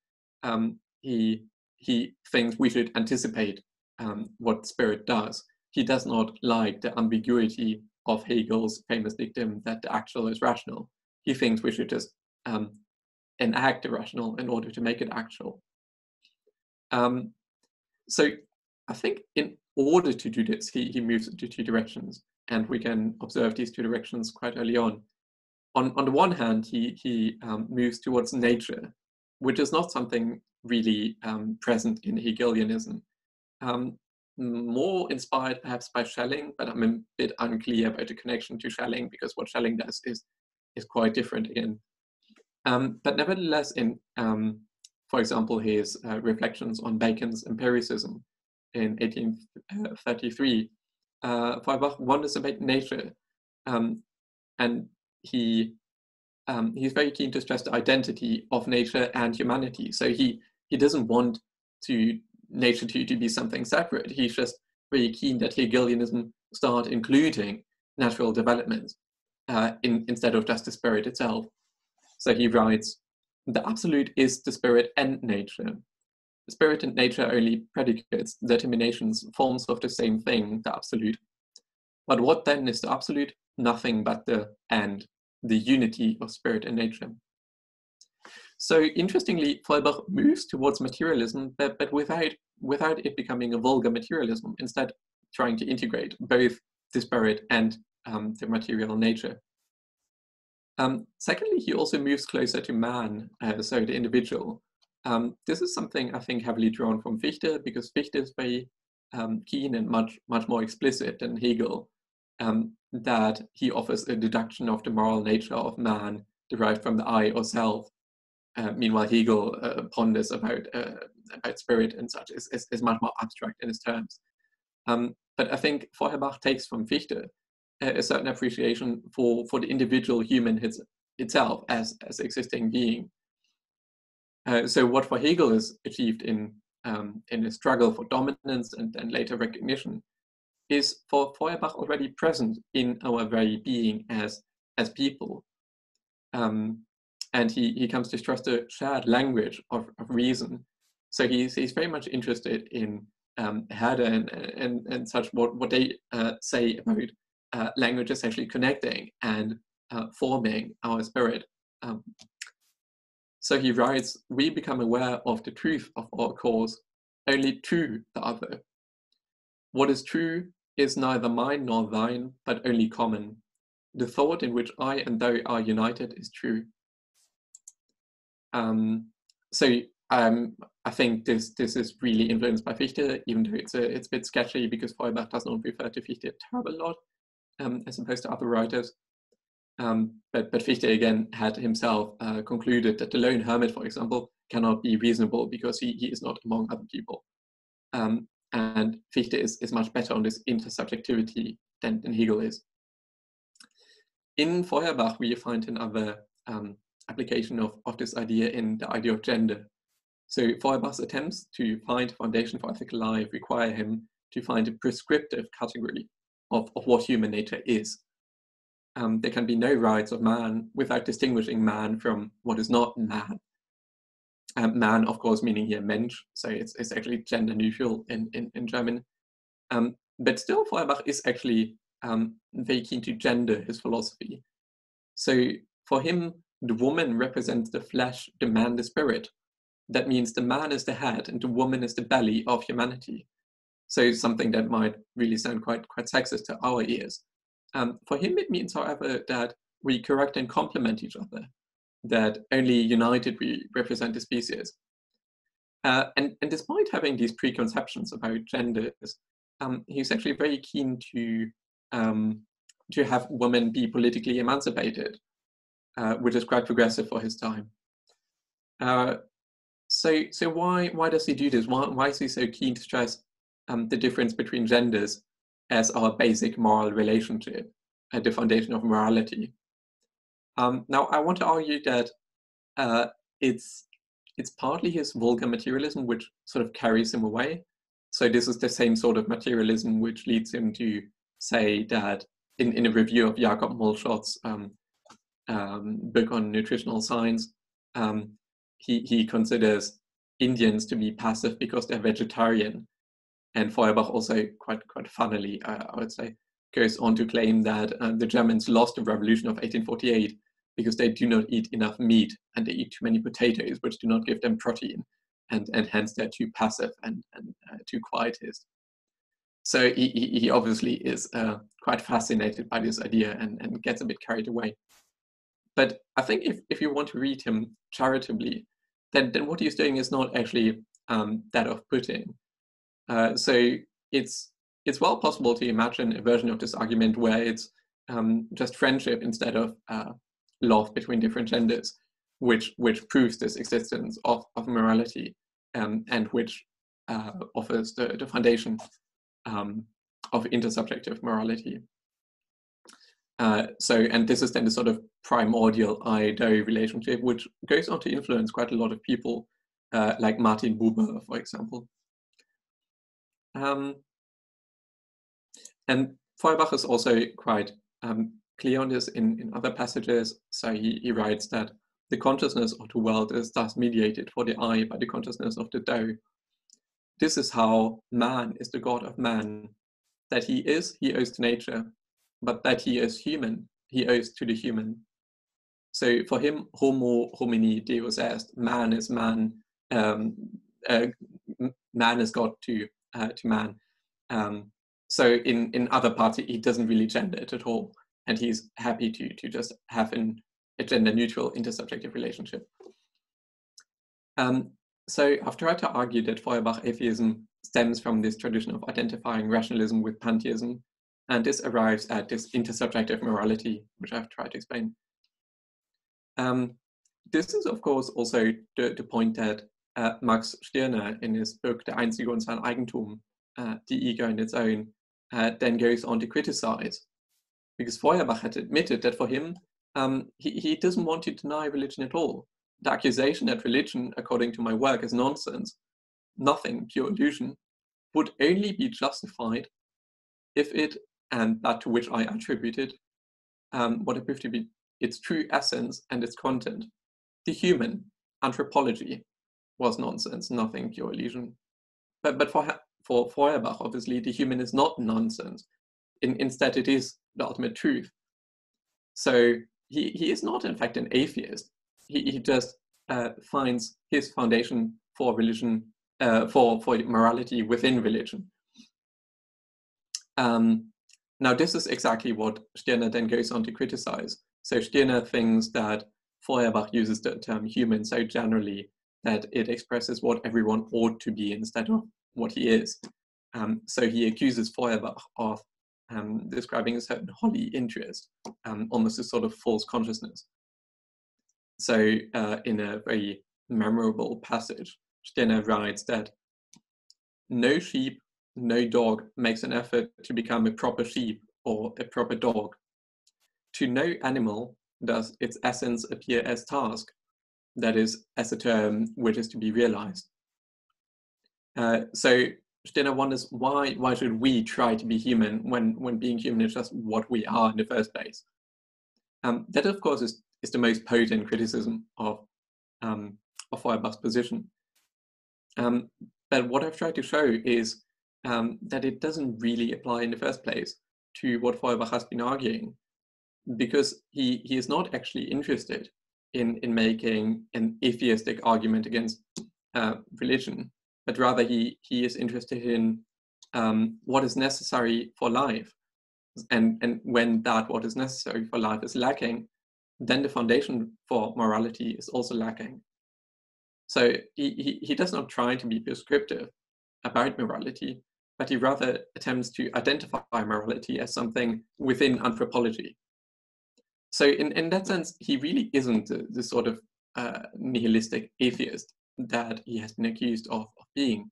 he thinks we should anticipate what spirit does. He does not like the ambiguity of Hegel's famous dictum that the actual is rational. He thinks we should just enact the rational in order to make it actual. So I think in order to do this, he moves into two directions, and we can observe these two directions quite early on. On the one hand, he moves towards nature, which is not something really present in Hegelianism. More inspired perhaps by Schelling, but I'm a bit unclear about the connection to Schelling, because what Schelling does is quite different again. But nevertheless, in for example, his reflections on Bacon's empiricism in 1833, Feuerbach wonders about nature, and he's very keen to stress the identity of nature and humanity. So he doesn't want nature to be something separate. He's just very keen that Hegelianism start including natural development instead of just the spirit itself. So he writes, "The absolute is the spirit and nature. The spirit and nature are only predicates, determinations, forms of the same thing, the absolute. But what then is the absolute? Nothing but the unity of spirit and nature." So interestingly, Feuerbach moves towards materialism, but without it becoming a vulgar materialism, instead trying to integrate both the spirit and the material nature. Secondly, he also moves closer to man, so the individual. This is something I think heavily drawn from Fichte, because Fichte is very keen and much more explicit than Hegel, that he offers a deduction of the moral nature of man derived from the I or self. Meanwhile, Hegel ponders about spirit and such, is much more abstract in his terms. But I think Feuerbach takes from Fichte a certain appreciation for the individual human itself as existing being. So what for Hegel is achieved in a struggle for dominance and later recognition is for Feuerbach already present in our very being as people. And he comes to trust a shared language of reason. So he's very much interested in Herder and such, what they say about language is actually connecting and forming our spirit. So he writes, "We become aware of the truth of our cause only to the other. What is true is neither mine nor thine, but only common. The thought in which I and thou are united is true." I think this is really influenced by Fichte, even though it's a bit sketchy because Feuerbach does not refer to Fichte a terrible lot, as opposed to other writers. But Fichte again had himself concluded that the lone hermit, for example, cannot be reasonable because he is not among other people. And Fichte is much better on this intersubjectivity than Hegel is. In Feuerbach, we find another application of this idea in the idea of gender. So Feuerbach's attempts to find a foundation for ethical life require him to find a prescriptive category of what human nature is. There can be no rights of man without distinguishing man from what is not man. Man, of course, meaning here Mensch, so it's actually gender neutral in German. But still, Feuerbach is actually very keen to gender his philosophy. So for him, the woman represents the flesh, the man the spirit. That means the man is the head and the woman is the belly of humanity. So something that might really sound quite sexist to our ears. For him, it means, however, that we correct and complement each other, that only united we represent the species. And despite having these preconceptions about genders, he's actually very keen to have women be politically emancipated, which is quite progressive for his time. So why does he do this? Why is he so keen to stress the difference between genders as our basic moral relationship at the foundation of morality? Now, I want to argue that it's it's partly his vulgar materialism which sort of carries him away. So this is the same sort of materialism which leads him to say that in a review of Jakob Gomolka's book on nutritional science, he considers Indians to be passive because they're vegetarian. And Feuerbach also quite funnily, I would say, goes on to claim that the Germans lost the revolution of 1848 because they do not eat enough meat and they eat too many potatoes, which do not give them protein, and hence they're too passive and too quietist. So he obviously is quite fascinated by this idea and gets a bit carried away. But I think if you want to read him charitably, then what he's doing is not actually that off-putting. So it's well possible to imagine a version of this argument where it's just friendship instead of love between different genders, which proves this existence of morality, and which offers the foundation of intersubjective morality. And this is then the sort of primordial I-Do relationship, which goes on to influence quite a lot of people, like Martin Buber, for example. And Feuerbach is also quite clear on this in other passages. So he writes that the consciousness of the world is thus mediated for the I by the consciousness of the Do. This is how man is the God of man. That he owes to nature, but that he is human, he owes to the human. So for him, homo homini deus est, man is man, man is God to man. So in other parts, he doesn't really gender it at all, and he's happy to just have a gender-neutral intersubjective relationship. So I've tried to argue that Feuerbach atheism stems from this tradition of identifying rationalism with pantheism, and this arrives at this intersubjective morality, which I've tried to explain. This is, of course, also the point that Max Stirner, in his book Der Einzige und sein Eigentum, The Ego and Its Own, then goes on to criticize, because Feuerbach had admitted that for him, he doesn't want to deny religion at all. The accusation that religion, according to my work, is nonsense, nothing, pure illusion, would only be justified if it, and that to which I attributed, what appears to be its true essence and its content, the human, anthropology, was nonsense, nothing, pure illusion. But for Feuerbach, obviously, the human is not nonsense. Instead, it is the ultimate truth. So he is not, in fact, an atheist. He just finds his foundation for religion, for morality within religion. Now, this is exactly what Stirner then goes on to criticize. So Stirner thinks that Feuerbach uses the term human so generally that it expresses what everyone ought to be instead of what he is. So he accuses Feuerbach of describing a certain holy interest, almost a sort of false consciousness. So in a very memorable passage, Stirner writes that no sheep, no dog makes an effort to become a proper sheep or a proper dog. To no animal does its essence appear as task, that is, as a term which is to be realized. So Stirner wonders why should we try to be human when being human is just what we are in the first place? That, of course, is the most potent criticism of Feuerbach's position. But what I've tried to show is that it doesn't really apply in the first place to what Feuerbach has been arguing, because he is not actually interested in making an atheistic argument against religion, but rather he is interested in what is necessary for life. And when that what is necessary for life is lacking, then the foundation for morality is also lacking. So he does not try to be prescriptive about morality, but he rather attempts to identify morality as something within anthropology. So in that sense, he really isn't the sort of nihilistic atheist that he has been accused of being.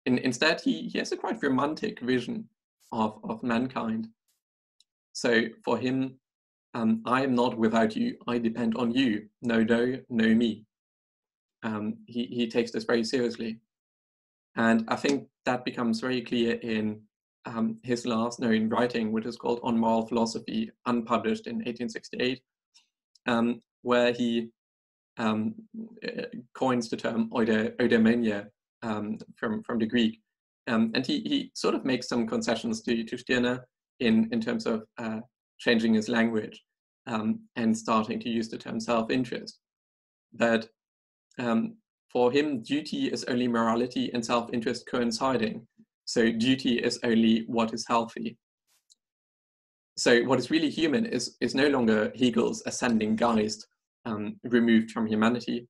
Instead, he has a quite romantic vision of mankind. So for him, I am not without you, I depend on you, no, no me. he takes this very seriously. And I think that becomes very clear in his last known writing, which is called On Moral Philosophy, unpublished in 1868, where he coins the term eudaimonia from the Greek. And he sort of makes some concessions to Stirner in terms of changing his language and starting to use the term self-interest. That for him, duty is only morality and self-interest coinciding. So duty is only what is healthy. So what is really human is no longer Hegel's ascending Geist, removed from humanity,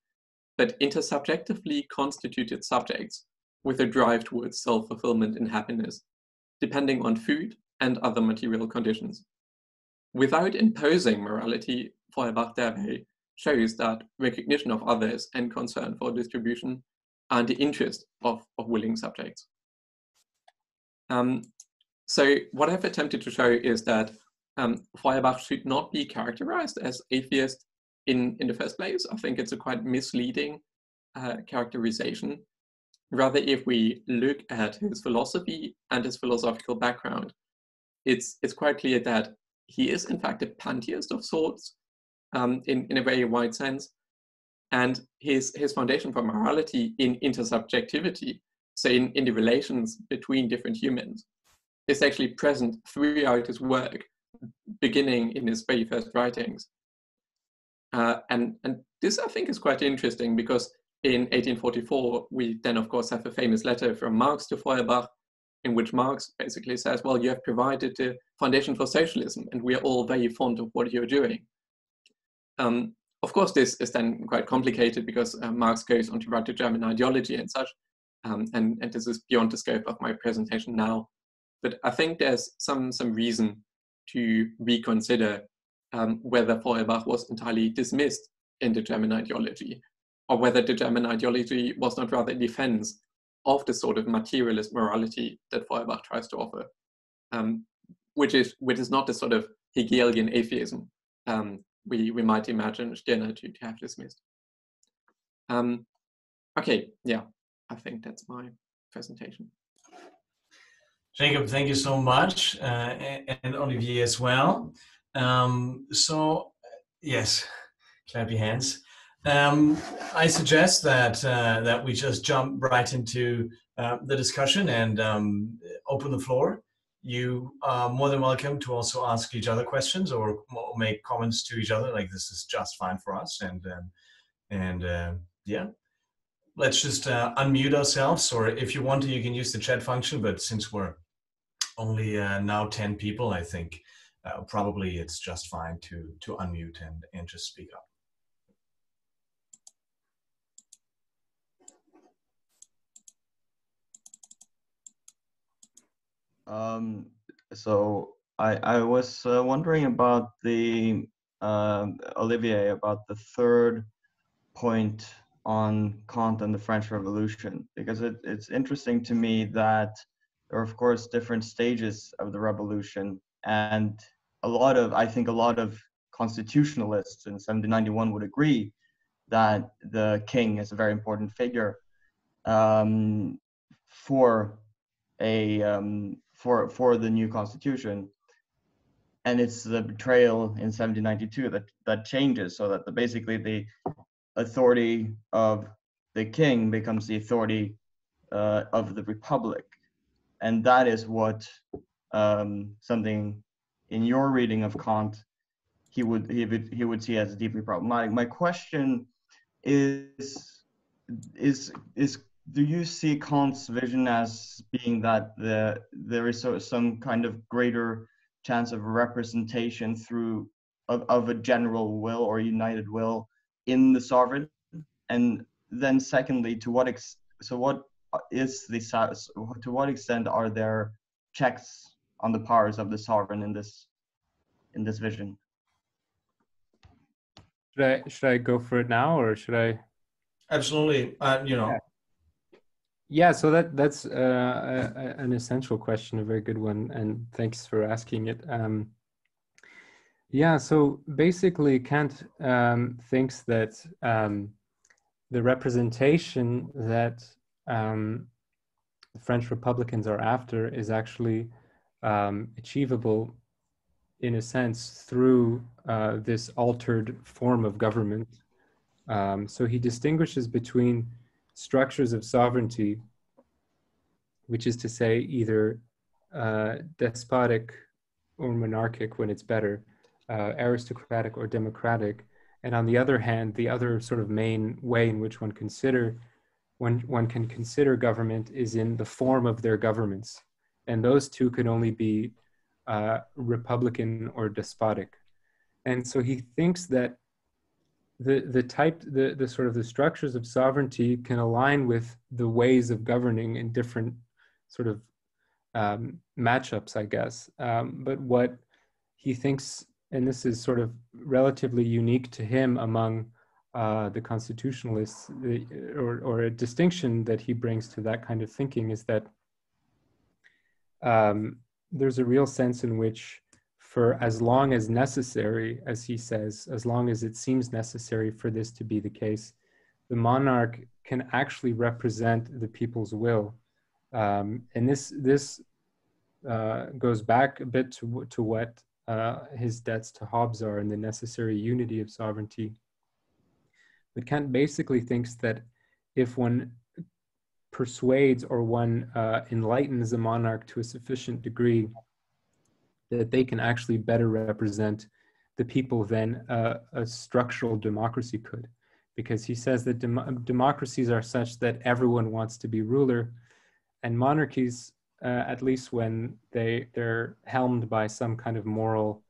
but intersubjectively constituted subjects with a drive towards self-fulfillment and happiness, depending on food and other material conditions. Without imposing morality, Feuerbach thereby shows that recognition of others and concern for distribution are in the interest of willing subjects. So what I've attempted to show is that Feuerbach should not be characterized as atheist in the first place. I think it's a quite misleading characterization. Rather, if we look at his philosophy and his philosophical background, it's quite clear that he is in fact a pantheist of sorts, in a very wide sense. And his foundation for morality in intersubjectivity, so in the relations between different humans, is actually present throughout his work, beginning in his very first writings. And this, I think, is quite interesting because in 1844, we then, of course, have a famous letter from Marx to Feuerbach, in which Marx basically says, well, you have provided the foundation for socialism, and we are all very fond of what you're doing. Of course, this is then quite complicated because Marx goes on to write the German ideology and such, and this is beyond the scope of my presentation now. But I think there's some reason to reconsider whether Feuerbach was entirely dismissed in the German ideology, or whether the German ideology was not rather a defense of the sort of materialist morality that Feuerbach tries to offer, which is not the sort of Hegelian atheism we might imagine Stirner to have dismissed. Okay, yeah, I think that's my presentation. Jakob, thank you so much, and Olivier as well. So, yes, clap your hands. I suggest that we just jump right into the discussion and open the floor. You are more than welcome to also ask each other questions or make comments to each other. Like, this is just fine for us. And yeah, let's just unmute ourselves. Or if you want to, you can use the chat function. But since we're only now 10 people, I think probably it's just fine to unmute and just speak up. So I was wondering about the Olivier, about the third point on Kant and the French Revolution, because it's interesting to me that there are, of course, different stages of the revolution, and I think a lot of constitutionalists in 1791 would agree that the king is a very important figure for the new constitution, and it's the betrayal in 1792 that changes, so that basically the authority of the king becomes the authority of the republic, and that is what something in your reading of Kant he would see as deeply problematic. My question is do you see Kant's vision as being that there is some kind of greater chance of representation of a general will or united will in the sovereign? And then secondly, to what extent are there checks on the powers of the sovereign in this vision? Should I go for it now, or should I? Absolutely. Yeah, so that's an essential question, a very good one, and thanks for asking it. Yeah, so basically Kant thinks that the representation that the French Republicans are after is actually achievable in a sense through this altered form of government. So he distinguishes between structures of sovereignty, which is to say either despotic or monarchic when it's better, aristocratic or democratic. And on the other hand, the other sort of main way in which one can consider government is in the form of their governments. And those two can only be republican or despotic. And so he thinks that the sort of the structures of sovereignty can align with the ways of governing in different sort of matchups, I guess. But what he thinks, and this is sort of relatively unique to him among the constitutionalists, or a distinction that he brings to that kind of thinking, is that there's a real sense in which, for as long as necessary, as he says, as long as it seems necessary for this to be the case, the monarch can actually represent the people's will. And this goes back a bit to what his debts to Hobbes are in the necessary unity of sovereignty. But Kant basically thinks that if one persuades or one enlightens a monarch to a sufficient degree, that they can actually better represent the people than a structural democracy could. Because he says that democracies are such that everyone wants to be ruler, and monarchies, at least when they're helmed by some kind of moral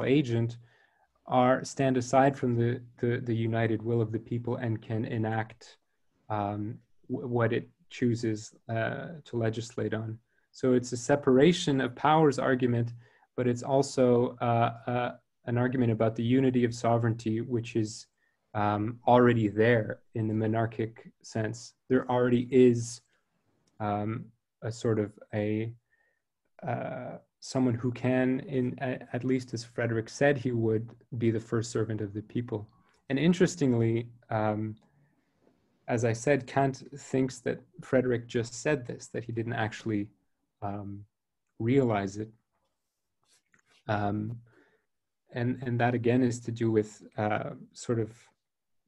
agent, stand aside from the united will of the people and can enact what it chooses to legislate on. So it's a separation of powers argument, but it's also an argument about the unity of sovereignty, which is already there in the monarchic sense. There already is a sort of someone who can, at least as Frederick said he would, be the first servant of the people. And interestingly, as I said, Kant thinks that Frederick just said this, that he didn't actually realize it. And that again is to do with sort of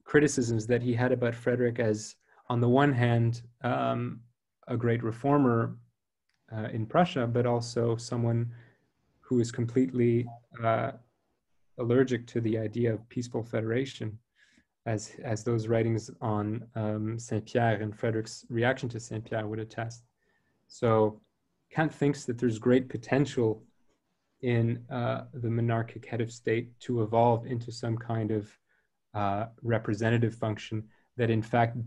criticisms that he had about Frederick as, on the one hand, a great reformer in Prussia, but also someone who is completely allergic to the idea of peaceful federation, as those writings on Saint-Pierre and Frederick's reaction to Saint-Pierre would attest. So Kant thinks that there's great potential in the monarchic head of state to evolve into some kind of representative function that in fact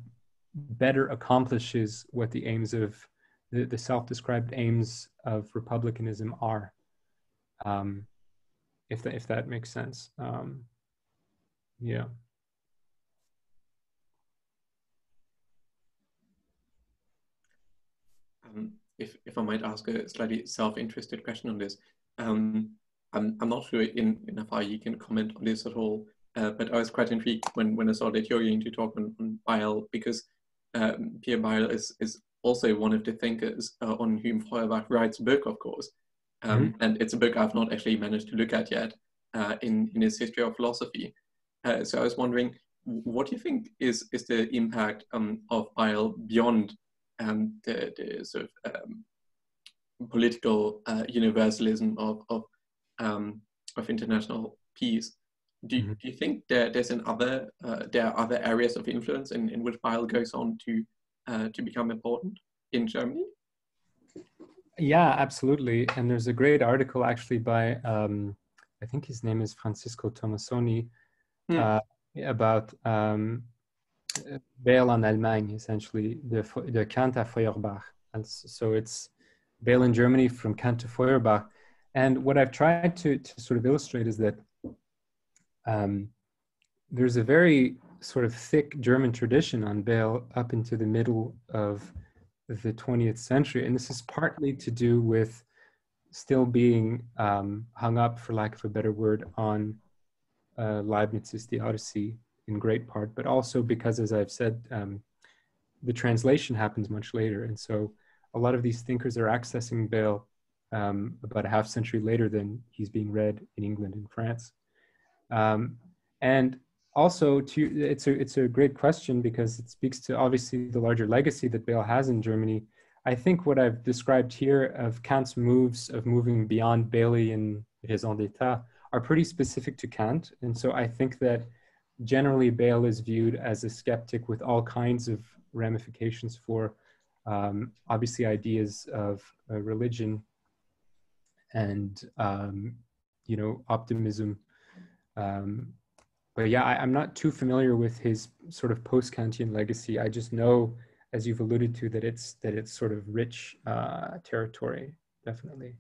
better accomplishes what the aims of the self-described aims of republicanism are, if that makes sense. Yeah. If I might ask a slightly self-interested question on this, I'm not sure in how you can comment on this at all, but I was quite intrigued when I saw that you're going to talk on Bayle, because Pierre Bayle is also one of the thinkers on whom Feuerbach writes a book, of course, and it's a book I've not actually managed to look at yet in his history of philosophy. So I was wondering, what do you think is the impact of Bayle beyond the sort of political universalism of international peace? Do you think there's there are other areas of influence in which Bayle goes on to become important in Germany? Yeah, absolutely. And there's a great article actually by I think his name is Francisco Tomasoni, about Bayle en Allemagne, essentially, the Kant à Feuerbach. And so it's Bayle in Germany from Kant to Feuerbach. And what I've tried to sort of illustrate is that there's a very sort of thick German tradition on Bayle up into the middle of the 20th century. And this is partly to do with still being hung up, for lack of a better word, on Leibniz's The Odyssey. in great part, but also because, as I've said, the translation happens much later. And so a lot of these thinkers are accessing Bayle about a half century later than he's being read in England and France. And also, it's a great question because it speaks to obviously the larger legacy that Bayle has in Germany. I think what I've described here of Kant's moves of moving beyond Baylean raison d'etat are pretty specific to Kant. And so I think that generally Bayle is viewed as a skeptic with all kinds of ramifications for obviously ideas of religion and you know, optimism. But yeah, I'm not too familiar with his sort of post-Kantian legacy. I just know, as you've alluded to, that it's sort of rich territory, definitely.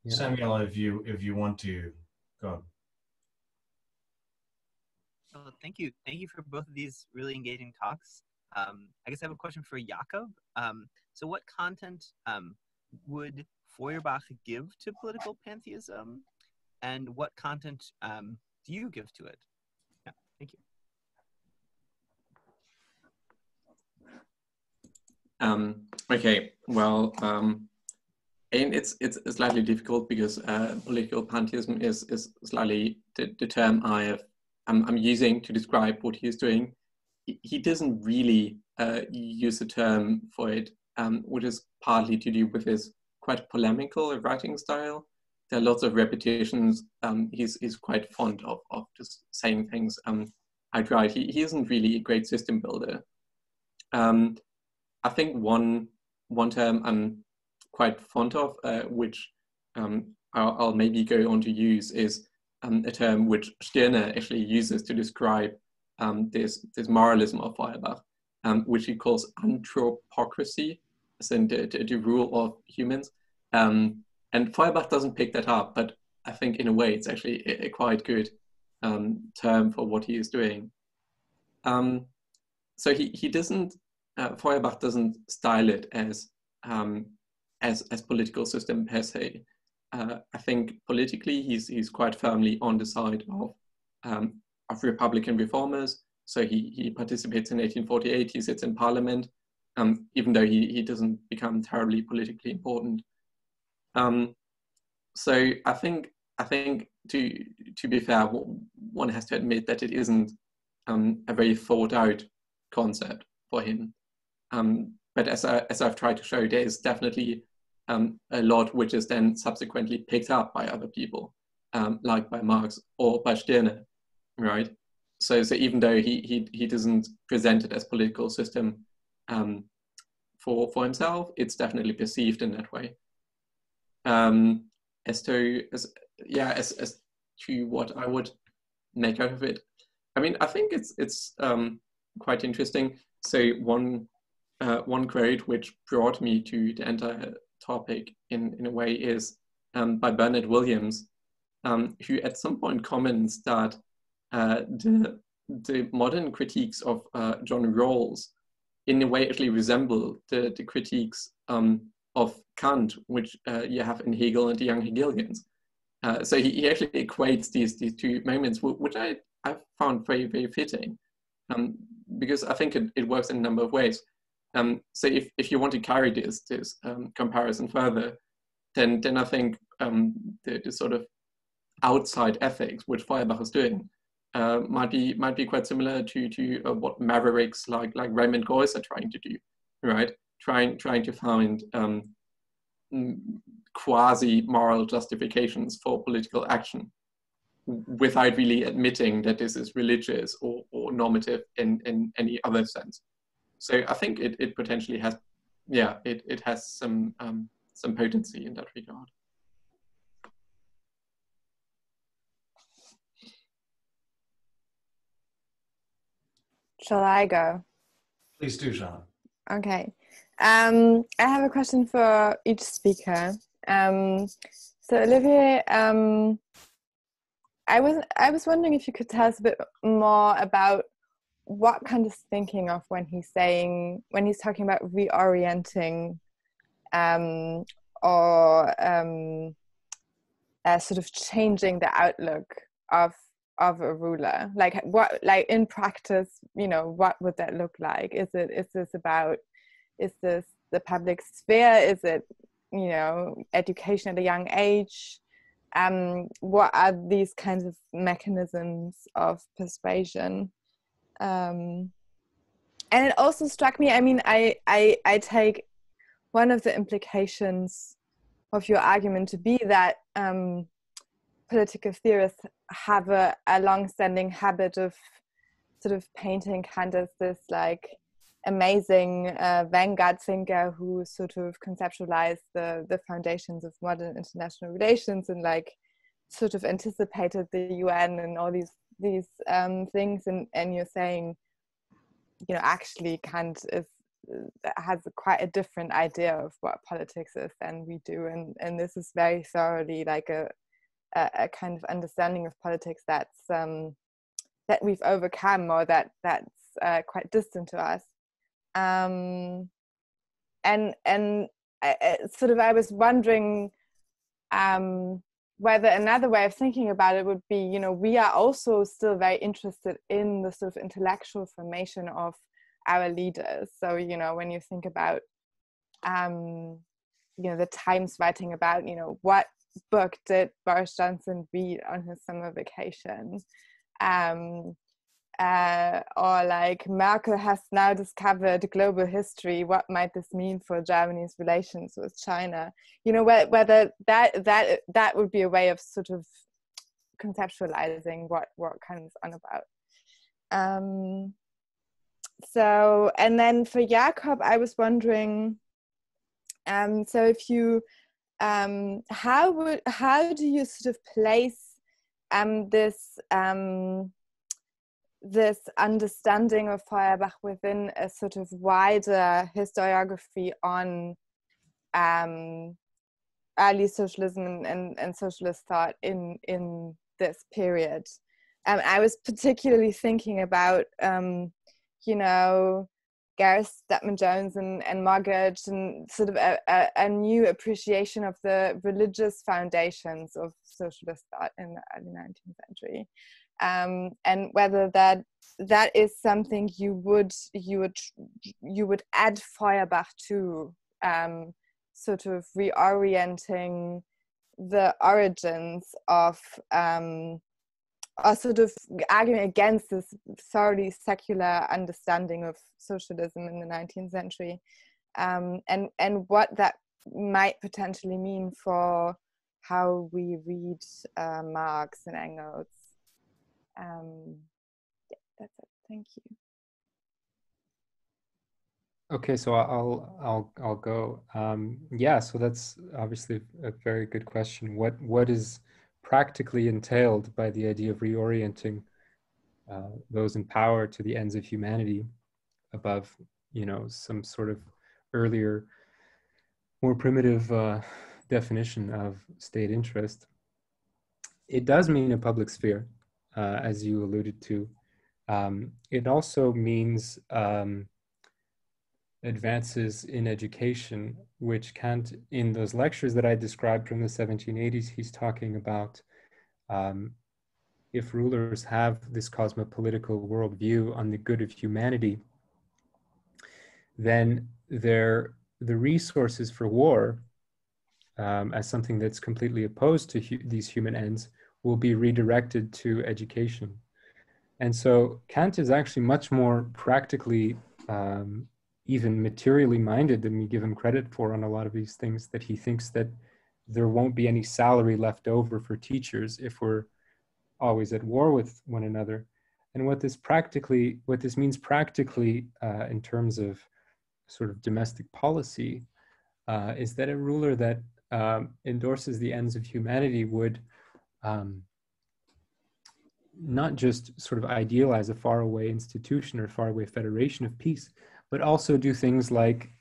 Yeah. Samuel, if you want to go. Well, thank you for both of these really engaging talks. I guess I have a question for Jakob. So what content would Feuerbach give to political pantheism, and what content do you give to it? Yeah, thank you. Okay, well, and it's slightly difficult because political pantheism is slightly the term I'm using to describe what he is doing. He doesn't really use the term for it, which is partly to do with his quite polemical writing style. There are lots of repetitions. He's quite fond of just saying things outright. He isn't really a great system builder. I think one term I'm quite fond of, which I'll maybe go on to use, is a term which Stirner actually uses to describe this moralism of Feuerbach, which he calls anthropocracy, as in the rule of humans. And Feuerbach doesn't pick that up, but I think in a way it's actually a quite good term for what he is doing. So he doesn't, Feuerbach doesn't style it as political system per se. I think politically he's quite firmly on the side of Republican reformers. So he participates in 1848. He sits in Parliament, even though he doesn't become terribly politically important. So I think to be fair, one has to admit that it isn't a very thought out concept for him. But as I've tried to show, there is definitely a lot which is then subsequently picked up by other people, like by Marx or by Stirner, right? So even though he doesn't present it as political system for himself, it's definitely perceived in that way. As to what I would make out of it, I mean, I think it's quite interesting. So one quote which brought me to the entire topic in a way is by Bernard Williams, who at some point comments that the modern critiques of John Rawls in a way actually resemble the critiques of Kant, which you have in Hegel and the young Hegelians. So he actually equates these two moments, which I found very, very fitting, because I think it works in a number of ways. So if you want to carry this comparison further, then I think the sort of outside ethics which Feuerbach is doing might be quite similar to what mavericks like Raymond Geuss are trying to do, right? Trying to find quasi-moral justifications for political action without really admitting that this is religious or normative in any other sense. So I think it potentially has, it has some potency in that regard. Shall I go? Please do, Jean. Okay. I have a question for each speaker. So Olivier, I was wondering if you could tell us a bit more about what Kant is thinking of when he's talking about reorienting or sort of changing the outlook of of a ruler? Like what, like in practice, you know, what would that look like? Is this the public sphere? Is it, you know, education at a young age? What are these kinds of mechanisms of persuasion? And it also struck me, I mean, I take one of the implications of your argument to be that political theorists have a long-standing habit of sort of painting Kant as this like amazing vanguard thinker who sort of conceptualized the foundations of modern international relations and like sort of anticipated the UN and all these things, and you're saying, you know, actually Kant has quite a different idea of what politics is than we do, and this is very thoroughly like a kind of understanding of politics that's that we've overcome, or that's quite distant to us. And sort of I was wondering whether another way of thinking about it would be, you know, we are also still very interested in the sort of intellectual formation of our leaders. So, you know, when you think about, you know, the Times writing about, you know, what book did Boris Johnson read on his summer vacation? Or like Merkel has now discovered global history. What might this mean for Germany's relations with China? You know, whether that would be a way of sort of conceptualizing what Kant is on about. So, and then for Jakob, I was wondering, so if you, how do you sort of place this understanding of Feuerbach within a sort of wider historiography on early socialism and socialist thought in this period? I was particularly thinking about, you know, Gareth Stepman-Jones and Margaret, and sort of a new appreciation of the religious foundations of socialist thought in the early 19th century. And whether that is something you would add Feuerbach to, sort of reorienting the origins of, or sort of arguing against this thoroughly secular understanding of socialism in the 19th century, and what that might potentially mean for how we read Marx and Engels. Yeah, that's it. Thank you. Okay, so I'll go. Yeah, so that's obviously a very good question. What is practically entailed by the idea of reorienting those in power to the ends of humanity above, you know, some sort of earlier, more primitive definition of state interest? It does mean a public sphere, as you alluded to. It also means advances in education, which Kant, in those lectures that I described from the 1780s, he's talking about if rulers have this cosmopolitical worldview on the good of humanity, then the resources for war, as something that's completely opposed to these human ends, will be redirected to education. And so Kant is actually much more practically, even materially minded than we give him credit for on a lot of these things, that he thinks that there won't be any salary left over for teachers if we're always at war with one another. And what this means practically in terms of sort of domestic policy is that a ruler that endorses the ends of humanity would not just sort of idealize a faraway institution or faraway federation of peace, but also do things like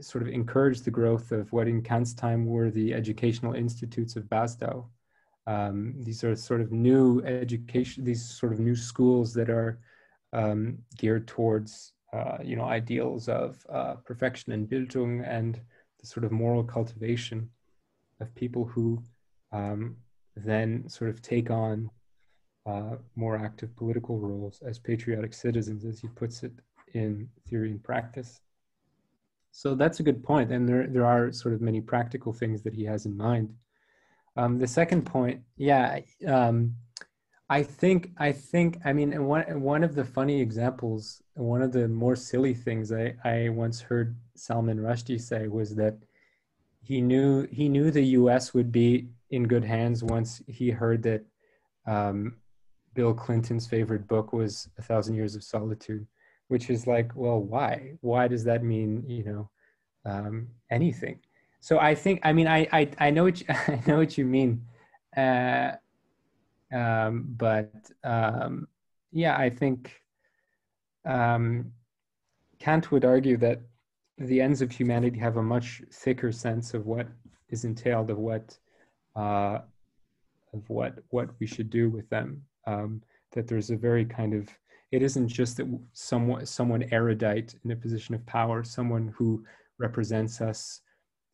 sort of encourage the growth of what in Kant's time were the educational institutes of Basdau. These are sort of new education, these sort of new schools that are geared towards, you know, ideals of perfection and Bildung, and the sort of moral cultivation of people who then sort of take on more active political roles as patriotic citizens, as he puts it in Theory and Practice. So that's a good point, and there are sort of many practical things that he has in mind. The second point, yeah, I think, I mean, one of the funny examples, one of the more silly things I once heard Salman Rushdie say was that he knew the U.S. would be in good hands once he heard that Bill Clinton's favorite book was 1,000 Years of Solitude, which is like, well, why? Why does that mean, you know, anything? So I think, I mean, I know what you, I know what you mean, but yeah, I think Kant would argue that the ends of humanity have a much thicker sense of what is entailed, of what we should do with them. That there's a very kind of, it isn't just that someone erudite in a position of power, someone who represents us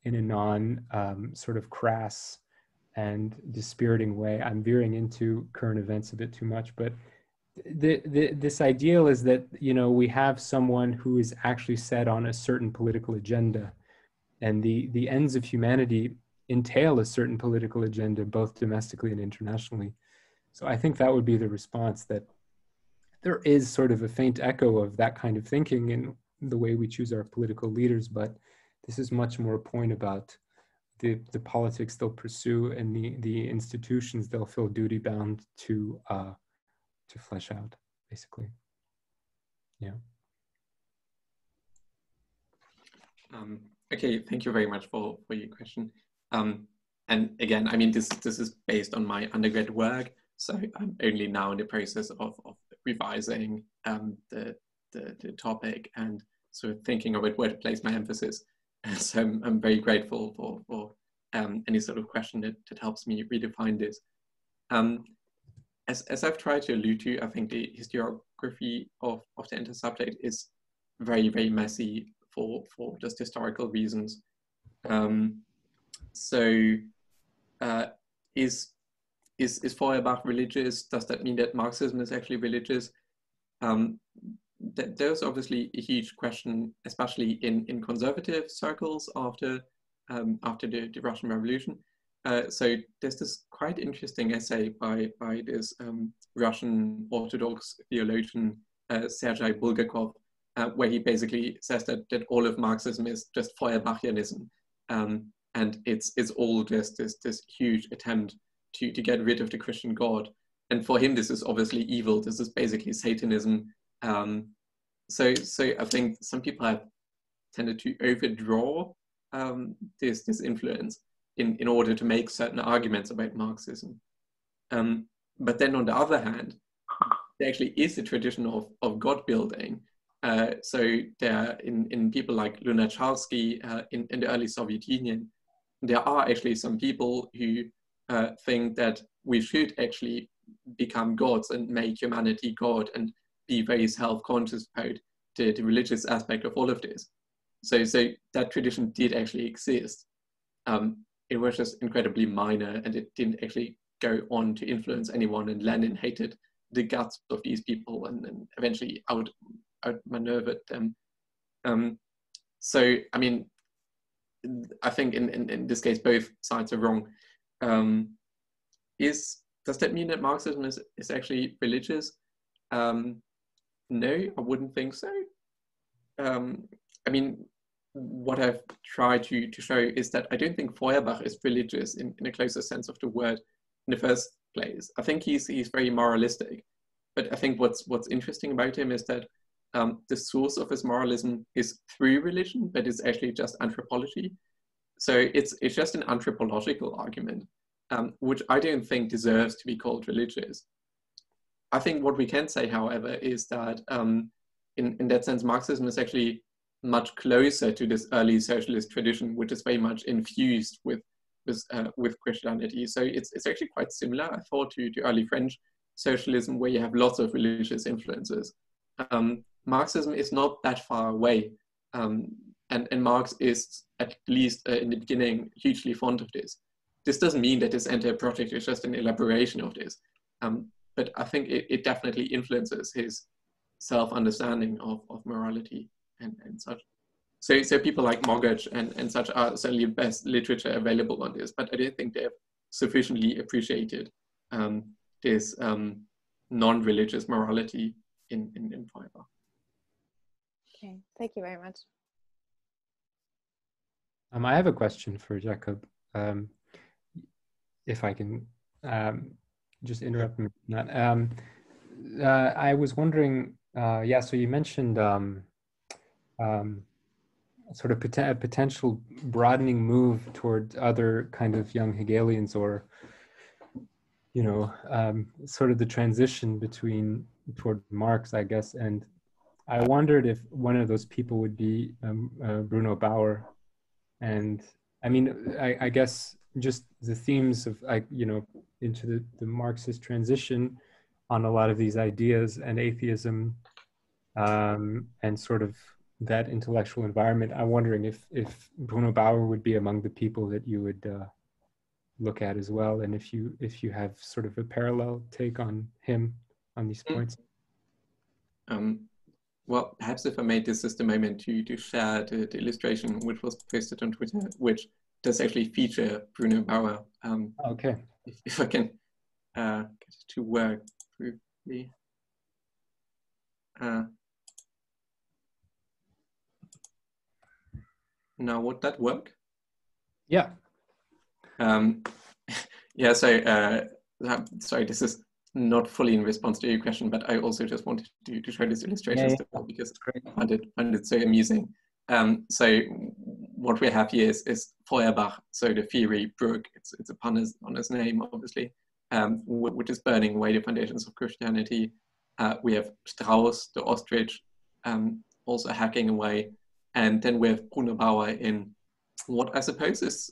in a non sort of crass and dispiriting way. I'm veering into current events a bit too much, but this ideal is that, you know, we have someone who is actually set on a certain political agenda, and the ends of humanity entail a certain political agenda, both domestically and internationally. So I think that would be the response, that there is sort of a faint echo of that kind of thinking in the way we choose our political leaders, but this is much more a point about the politics they'll pursue and the institutions they'll feel duty bound to flesh out, basically. Yeah. Okay, thank you very much for your question. And again, I mean, this is based on my undergrad work, so I'm only now in the process of revising the topic and sort of thinking about where to place my emphasis. And so I'm very grateful for any sort of question that helps me redefine this. As I've tried to allude to, I think the historiography of the inter-subject is very, very messy for just historical reasons. So is Feuerbach religious? Does that mean that Marxism is actually religious? There's obviously a huge question, especially in conservative circles after the Russian Revolution. So there's this quite interesting essay by this Russian Orthodox theologian Sergei Bulgakov, where he basically says that all of Marxism is just Feuerbachianism, and it's all just this huge attempt to get rid of the Christian God. And for him, this is obviously evil. This is basically Satanism. So I think some people have tended to overdraw this influence in order to make certain arguments about Marxism. But then on the other hand, there actually is a tradition of God building. So there, in people like Lunacharsky in the early Soviet Union, there are actually some people who think that we should actually become gods and make humanity God and be very self-conscious about the religious aspect of all of this. So that tradition did actually exist. It was just incredibly minor, and it didn't actually go on to influence anyone, and Lenin hated the guts of these people and eventually outmaneuvered them. So, I mean, I think in this case, both sides are wrong. Does that mean that Marxism is actually religious? No, I wouldn't think so. I mean, what I've tried to show is that I don't think Feuerbach is religious in a closer sense of the word in the first place. I think he's very moralistic, but I think what's interesting about him is that the source of his moralism is through religion, but it's actually just anthropology. So it's just an anthropological argument, which I don't think deserves to be called religious. I think what we can say, however, is that in that sense, Marxism is actually much closer to this early socialist tradition, which is very much infused with Christianity. So it's actually quite similar, I thought, to early French socialism, where you have lots of religious influences. Marxism is not that far away, and Marx is, at least in the beginning, hugely fond of this. This doesn't mean that this entire project is just an elaboration of this, but I think it definitely influences his self-understanding of morality and such. So people like Mogach and such are certainly the best literature available on this, but I don't think they have sufficiently appreciated this non-religious morality in Feuerbach. Okay, thank you very much. I have a question for Jakob, if I can just interrupt him. I was wondering, yeah, so you mentioned sort of a potential broadening move toward other kind of young Hegelians, or, you know, sort of the transition toward Marx, I guess. And I wondered if one of those people would be Bruno Bauer. And I mean, I guess just the themes of, you know, into the Marxist transition on a lot of these ideas and atheism, and sort of that intellectual environment. I'm wondering if Bruno Bauer would be among the people that you would look at as well, and if you have sort of a parallel take on him on these points. Well, perhaps if I made this just a moment to share the illustration which was posted on Twitter, which does actually feature Bruno Bauer. Okay. If I can get it to work briefly. Now, would that work? Yeah. Yeah, so sorry, this is not fully in response to your question, but I also just wanted to show this illustration still, because I find it so amusing. So what we have here is Feuerbach, so the theory Brooke, it's a pun on his name, obviously, which is burning away the foundations of Christianity. We have Strauss, the ostrich, also hacking away. And then we have Bruno Bauer in what I suppose is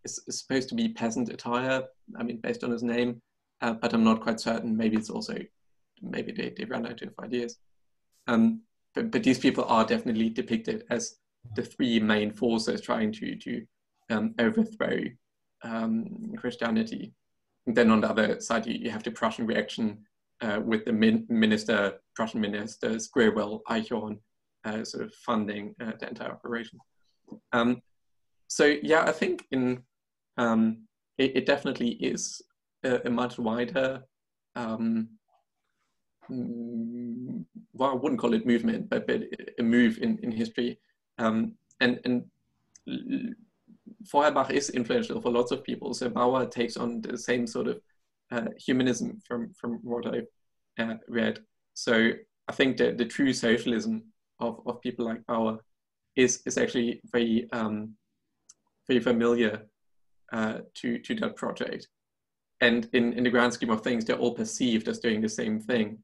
supposed to be peasant attire, I mean, based on his name. But I'm not quite certain. Maybe it's also, maybe they ran out of ideas. But these people are definitely depicted as the three main forces trying to overthrow Christianity. And then on the other side, you have the Prussian reaction with the Prussian minister Squirwell Eichhorn sort of funding the entire operation. So yeah, I think it definitely is a much wider, well, I wouldn't call it movement, but a move in history. And Feuerbach is influential for lots of people. So Bauer takes on the same sort of humanism from what I've read. So I think that the true socialism of people like Bauer is actually very familiar to that project. And in the grand scheme of things, they're all perceived as doing the same thing.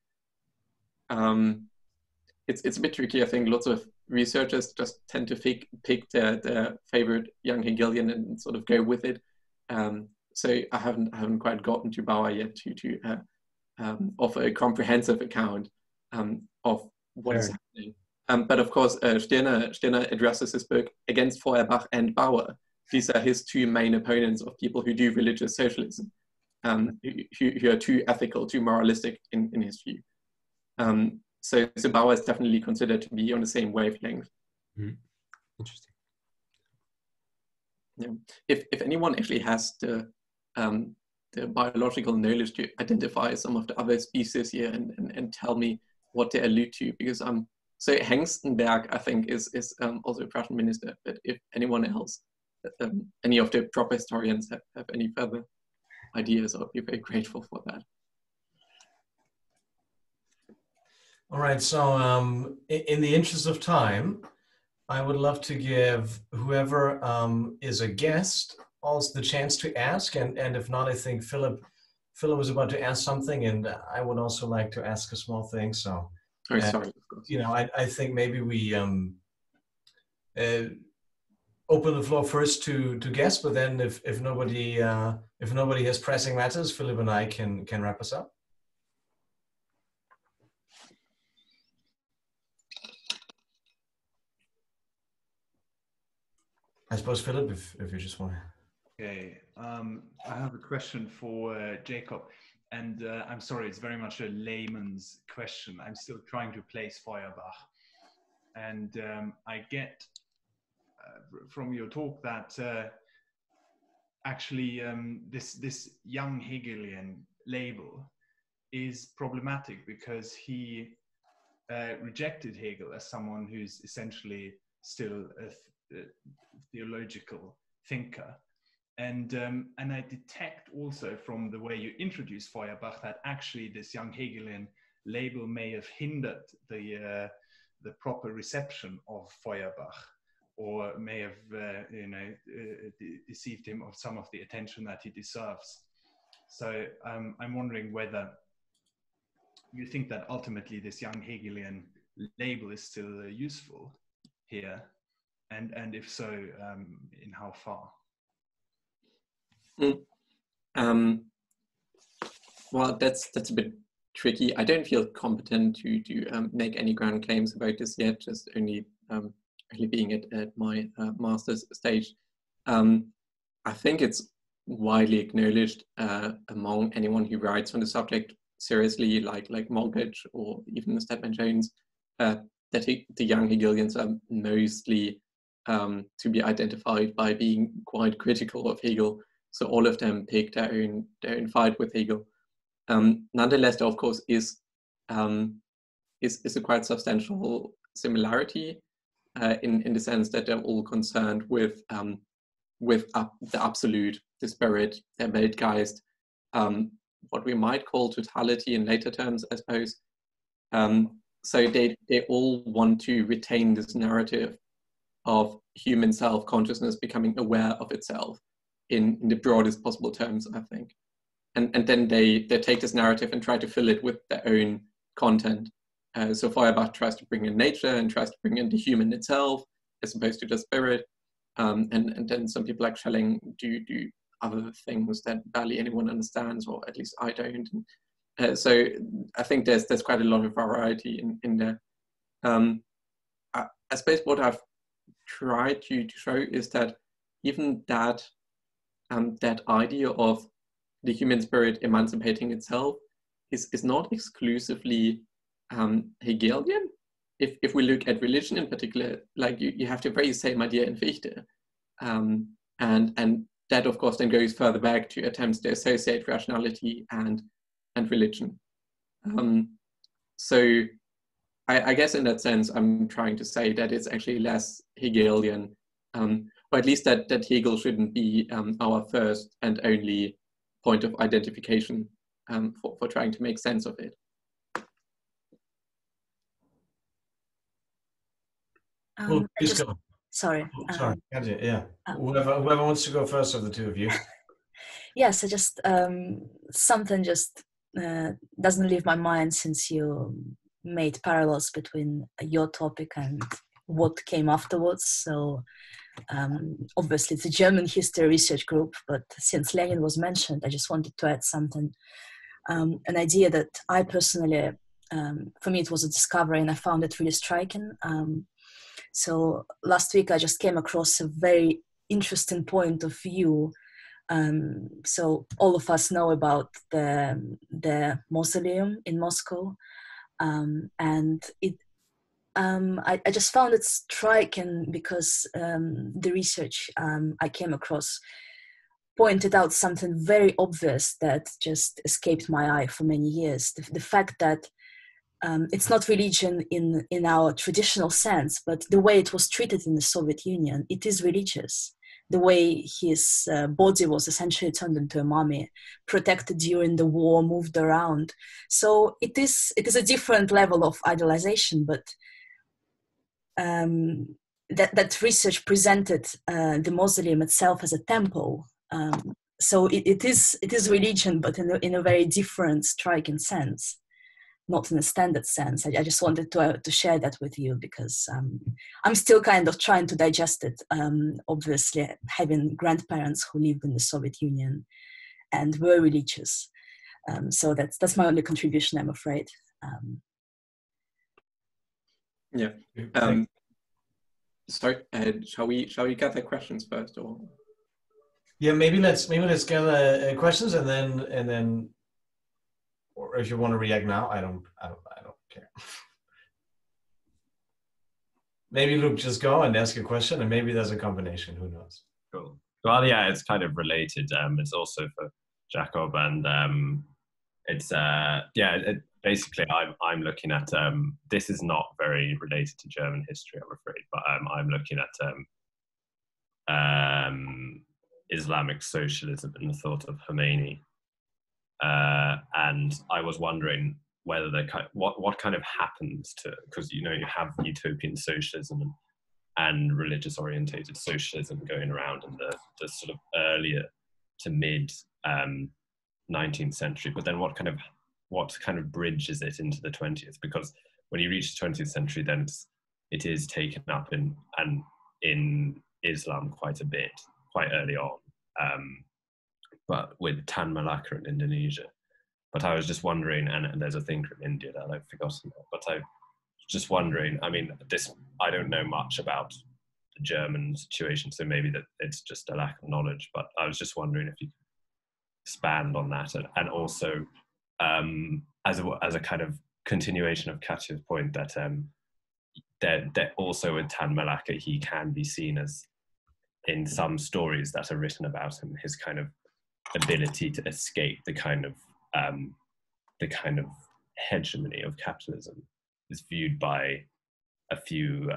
It's a bit tricky. I think lots of researchers just tend to pick their favorite young Hegelian and sort of go with it. So I haven't quite gotten to Bauer yet to offer a comprehensive account of what is happening. But of course, Stirner addresses his book against Feuerbach and Bauer. These are his two main opponents of people who do religious socialism. Who are too ethical, too moralistic in his view. So Bauer is definitely considered to be on the same wavelength. Mm-hmm. Interesting. Yeah. If anyone actually has the biological knowledge to identify some of the other species here and tell me what they allude to, because so Hengstenberg, I think, is also a Prussian minister, but if anyone else, any of the proper historians have any further ideas, I'll be very grateful for that. All right, so in the interest of time, I would love to give whoever is a guest also the chance to ask, and if not, I think Philip was about to ask something, and I would also like to ask a small thing. So, sorry. You know, I think maybe we open the floor first to guests, but then if nobody has pressing matters, Philip and I can wrap us up. I suppose, Philip, if you just want to. Okay, I have a question for Jakob. And I'm sorry, it's very much a layman's question. I'm still trying to place Feuerbach. And I get from your talk that actually this young Hegelian label is problematic because he rejected Hegel as someone who's essentially still a theological thinker. And I detect also from the way you introduce Feuerbach that actually this young Hegelian label may have hindered the proper reception of Feuerbach, or may have deceived him of some of the attention that he deserves. So I'm wondering whether you think that ultimately this young Hegelian label is still useful here, and if so, in how far? Well, that's a bit tricky. I don't feel competent to make any grand claims about this yet, just only being at my master's stage. I think it's widely acknowledged among anyone who writes on the subject seriously, like Morgage or even Stedman Jones, that the young Hegelians are mostly to be identified by being quite critical of Hegel. So all of them pick their own fight with Hegel. Nonetheless, there of course is a quite substantial similarity in the sense that they're all concerned with the absolute, the spirit, the Weltgeist, what we might call totality in later terms, I suppose. So they all want to retain this narrative of human self-consciousness becoming aware of itself in the broadest possible terms, I think. And then they take this narrative and try to fill it with their own content. So Feuerbach tries to bring in nature and tries to bring in the human itself as opposed to the spirit. And then some people like Schelling do other things that barely anyone understands, or at least I don't. So I think there's quite a lot of variety in there. I suppose what I've tried to show is that even that idea of the human spirit emancipating itself is not exclusively Hegelian. If we look at religion in particular, like you have the very same idea in Fichte. And that of course then goes further back to attempts to associate rationality and religion. So I guess in that sense, I'm trying to say that it's actually less Hegelian, or at least that Hegel shouldn't be our first and only point of identification for trying to make sense of it. Well, please go. Sorry. Sorry, yeah. Whoever wants to go first of the two of you. Yes, I just something just doesn't leave my mind since you made parallels between your topic and what came afterwards. So obviously it's a German history research group, but since Lenin was mentioned, I just wanted to add something. An idea that I personally, for me, it was a discovery and I found it really striking. So last week I just came across a very interesting point of view. So all of us know about the mausoleum in Moscow, and it. I just found it striking because the research I came across pointed out something very obvious that just escaped my eye for many years. The fact that it's not religion in our traditional sense, but the way it was treated in the Soviet Union, it is religious. The way his body was essentially turned into a mummy, protected during the war, moved around. So it is a different level of idealization, but that research presented the mausoleum itself as a temple. So it is religion, but in a very different, striking sense, not in a standard sense. I just wanted to share that with you because I'm still kind of trying to digest it. Obviously, having grandparents who lived in the Soviet Union and were religious. So that's my only contribution, I'm afraid. Yeah. Start. Shall we gather questions first, or? Yeah, maybe let's gather questions and then or if you want to react now, I don't care. Maybe Luke, just go and ask a question, and maybe there's a combination. Who knows? Cool. Well, yeah, it's kind of related. It's also for Jakob, and it's basically I'm looking at this is not very related to German history, I'm afraid, but I'm looking at Islamic socialism and the thought of Khomeini, and I was wondering whether what kind of happens to, because you have utopian socialism and religious orientated socialism going around in the sort of earlier to mid 19th century, but then what kind of bridges it into the 20th? Because when you reach the 20th century, then it is taken up in Islam quite a bit, quite early on, but with Tan Malaka in Indonesia. But I was just wondering, and there's a thinker in India that I've forgotten about, but I was just wondering, I mean, I don't know much about the German situation, so maybe that it's just a lack of knowledge, but I was just wondering if you could expand on that, and also as a kind of continuation of Katja's point that that also with Tan Malaka, he can be seen as, in some stories that are written about him, his kind of ability to escape the kind of hegemony of capitalism is viewed by a few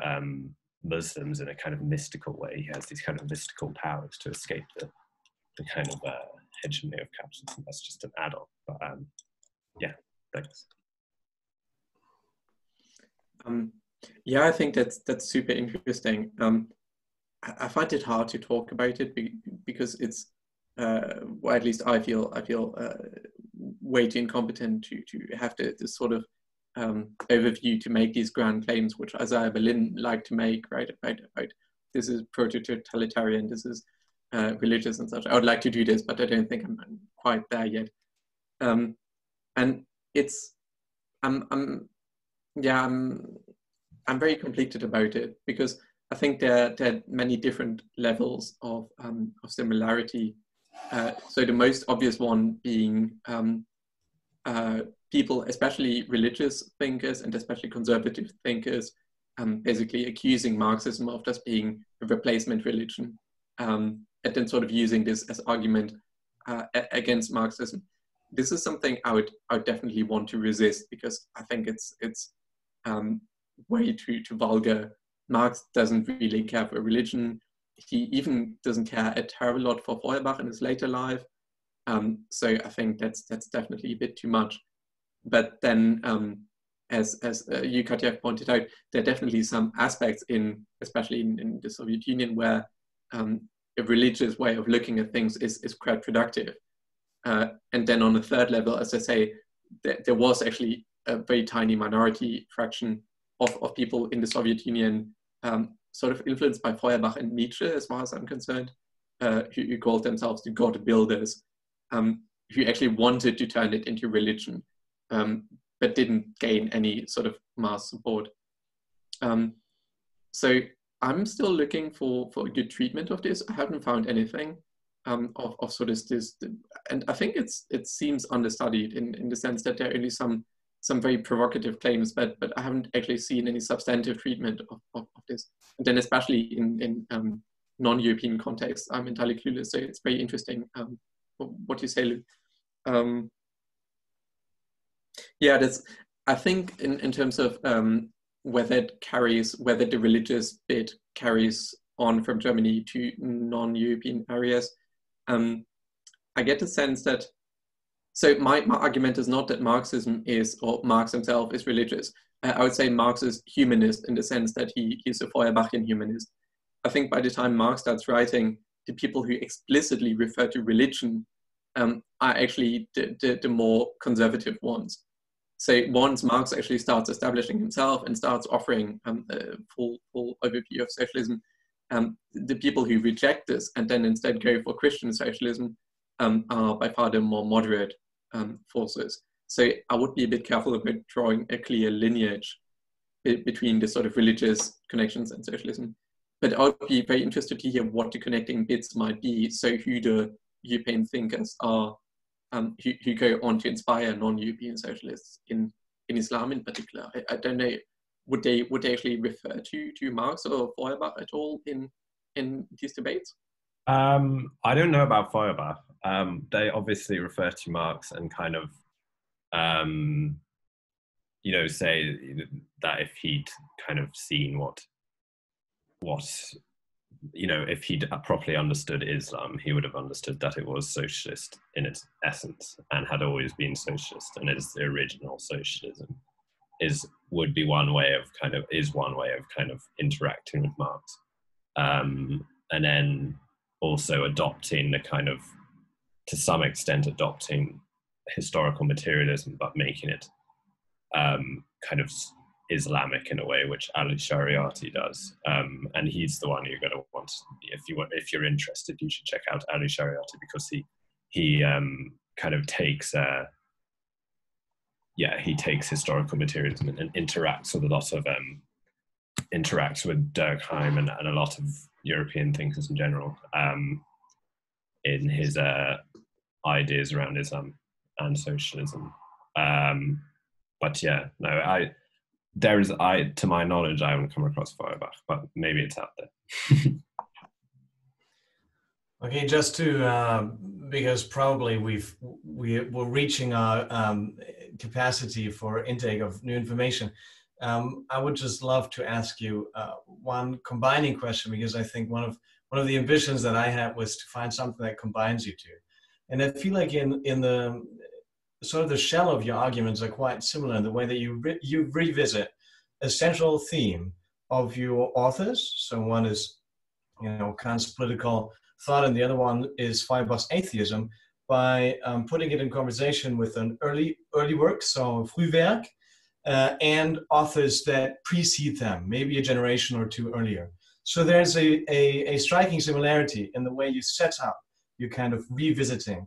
Muslims in a kind of mystical way. He has these kind of mystical powers to escape the kind of hegemony of capitalism. That's just an add-on, but yeah, thanks. Yeah, I think that's super interesting. I find it hard to talk about it because it's, well, at least I feel way too incompetent to have this sort of overview to make these grand claims, which Isaiah Berlin liked to make, right? About this is proto-totalitarian, this is religious and such. I would like to do this, but I don't think I'm quite there yet. And it's, I'm very conflicted about it because I think there are many different levels of similarity. So the most obvious one being people, especially religious thinkers and especially conservative thinkers, basically accusing Marxism of just being a replacement religion, and then sort of using this as argument against Marxism. This is something I would definitely want to resist because I think it's way too vulgar. Marx doesn't really care for religion. He even doesn't care a terrible lot for Feuerbach in his later life. So I think that's definitely a bit too much. But then, as you, Katja, pointed out, there are definitely some aspects especially in the Soviet Union, where a religious way of looking at things is quite productive. And then on a third level, as I say, there was actually a very tiny minority fraction of people in the Soviet Union, sort of influenced by Feuerbach and Nietzsche, as far as I'm concerned, who called themselves the God builders, who actually wanted to turn it into religion, but didn't gain any sort of mass support. So I'm still looking for a good treatment of this. I haven't found anything of sort of this, and I think it seems understudied in the sense that there are only some very provocative claims, but I haven't actually seen any substantive treatment of this. And then especially in non-European context, I'm entirely clueless. So it's very interesting what you say, Luke. Yeah, I think in terms of whether the religious bit carries on from Germany to non-European areas, I get the sense that, so my argument is not that Marxism is, or Marx himself is religious. I would say Marx is humanist in the sense that he's a Feuerbachian humanist. I think by the time Marx starts writing, the people who explicitly refer to religion are actually the more conservative ones. So once Marx actually starts establishing himself and starts offering a full overview of socialism, the people who reject this and then instead go for Christian socialism are by far the more moderate forces. So I would be a bit careful about drawing a clear lineage between the sort of religious connections and socialism. But I would be very interested to hear what the connecting bits might be, so who the European thinkers are who go on to inspire non-European socialists in Islam in particular. I don't know, would they actually refer to Marx or Feuerbach at all in these debates? I don't know about Feuerbach. They obviously refer to Marx and kind of, say that if he'd kind of seen what if he'd properly understood Islam, he would have understood that it was socialist in its essence and had always been socialist, and its the original socialism is one way of kind of interacting with Marx, and then also adopting the kind of, to some extent, adopting historical materialism, but making it kind of Islamic in a way, which Ali Shariati does, and he's the one you're going to want. If you're interested, you should check out Ali Shariati, because he kind of takes historical materialism and interacts with a lot of interacts with Durkheim and a lot of European thinkers in general in his ideas around Islam and socialism. But yeah, no, to my knowledge, I haven't come across Feuerbach, but maybe it's out there. Okay, just to because probably we're reaching our capacity for intake of new information. I would just love to ask you one combining question, because I think one of the ambitions that I had was to find something that combines you two, and I feel like in the sort of the shell of your arguments are quite similar in the way that you revisit a central theme of your authors. So one is, Kant's political thought, and the other one is Feuerbach's atheism, by putting it in conversation with an early work, so Frühwerk, and authors that precede them, maybe a generation or two earlier. So there's a striking similarity in the way you set up your kind of revisiting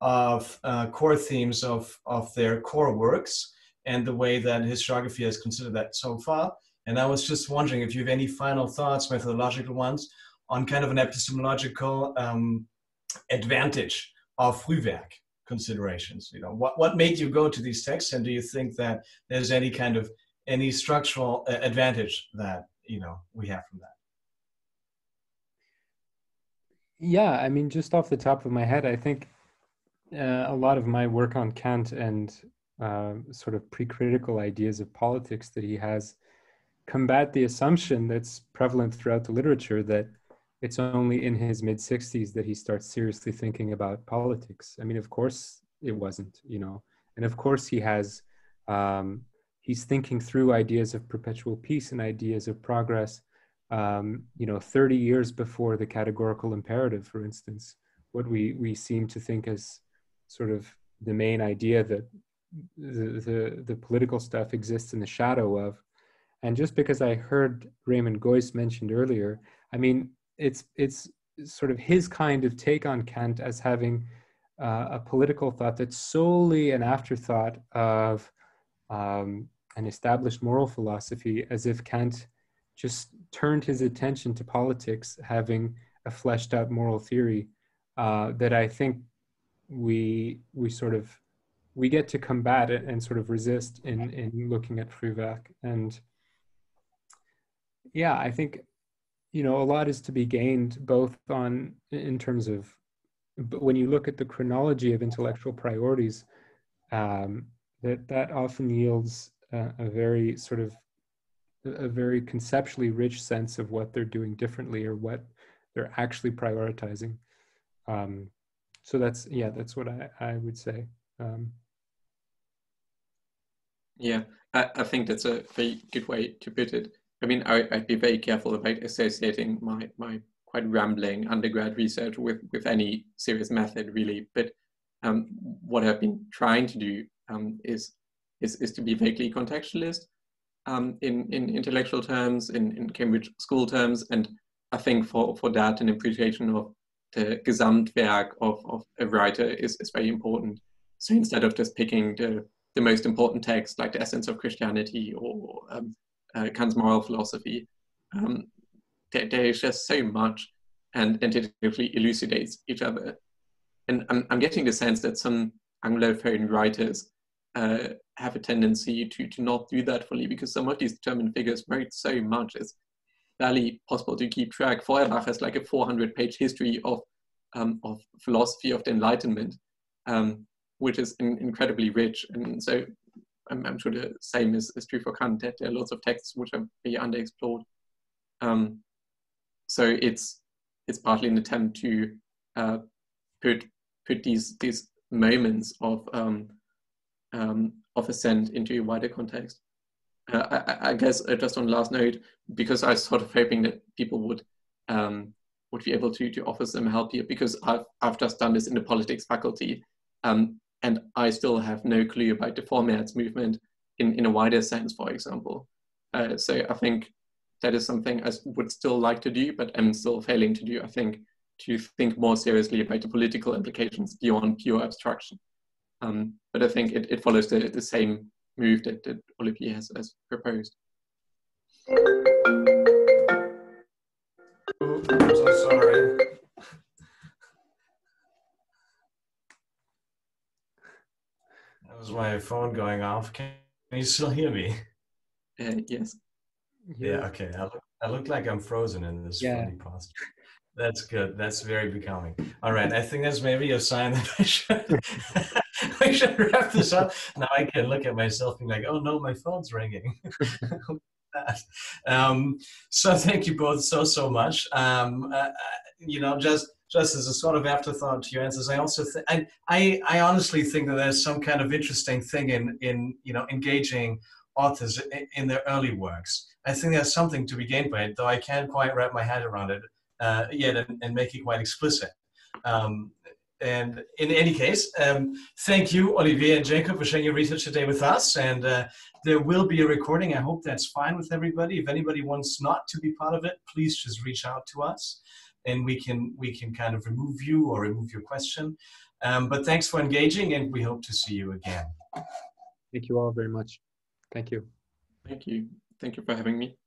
of core themes of their core works, and the way that historiography has considered that so far. And I was just wondering if you have any final thoughts, methodological ones, on kind of an epistemological advantage of Frühwerk considerations. What made you go to these texts, and do you think that there's any structural advantage that we have from that? Yeah, I mean, just off the top of my head, I think a lot of my work on Kant and sort of pre-critical ideas of politics that he has combat the assumption that's prevalent throughout the literature that it's only in his mid-60s that he starts seriously thinking about politics. I mean, of course it wasn't, and of course he has, he's thinking through ideas of perpetual peace and ideas of progress, 30 years before the categorical imperative, for instance, what we seem to think as sort of the main idea that the political stuff exists in the shadow of. And just because I heard Raymond Geuss mentioned earlier, I mean, it's sort of his kind of take on Kant as having a political thought that's solely an afterthought of an established moral philosophy, as if Kant just turned his attention to politics, having a fleshed out moral theory that I think we get to combat it and sort of resist in looking at Frühwerk. And yeah, I think, a lot is to be gained both in terms of, when you look at the chronology of intellectual priorities, that often yields a very conceptually rich sense of what they're doing differently or what they're actually prioritizing. So that's what I would say. Yeah, I think that's a very good way to put it. I mean, I'd be very careful about associating my quite rambling undergrad research with any serious method, really. But what I've been trying to do is to be vaguely contextualist in intellectual terms, in Cambridge school terms, and I think for that an appreciation of the Gesamtwerk of a writer is very important. So instead of just picking the most important text, like the Essence of Christianity or Kant's moral philosophy, there is just so much, and it actually elucidates each other. And I'm getting the sense that some Anglophone writers have a tendency to not do that fully, because some of these German figures wrote so much it's barely possible to keep track. Feuerbach has like a 400-page history of philosophy of the Enlightenment, which is incredibly rich. And so I'm sure the same is true for Kant, that there are lots of texts which are very underexplored. So it's partly an attempt to put these moments of ascent into a wider context. I guess just on the last note, because I was sort of hoping that people would be able to offer some help here, because I've just done this in the politics faculty, and I still have no clue about the formats movement in a wider sense, for example. So I think that is something I would still like to do, but I'm still failing to do, I think, to think more seriously about the political implications beyond pure abstraction. But I think it follows the same move that Olivier has proposed. Oh, I'm so sorry. That was my phone going off. Can you still hear me? Yes. Yeah, okay. I look like I'm frozen in this funny posture. That's good. That's very becoming. All right. I think that's maybe a sign that I should wrap this up. Now I can look at myself and be like, oh no, my phone's ringing. So thank you both so much. Just as a sort of afterthought to your answers, I also I honestly think that there's some kind of interesting thing in engaging authors in their early works. I think there's something to be gained by it, though I can't quite wrap my head around it yet and make it quite explicit. And in any case, thank you, Olivier and Jakob, for sharing your research today with us. And there will be a recording. I hope that's fine with everybody. If anybody wants not to be part of it, please just reach out to us, and we can kind of remove you or remove your question. But thanks for engaging, and we hope to see you again. Thank you all very much. Thank you. Thank you. Thank you for having me.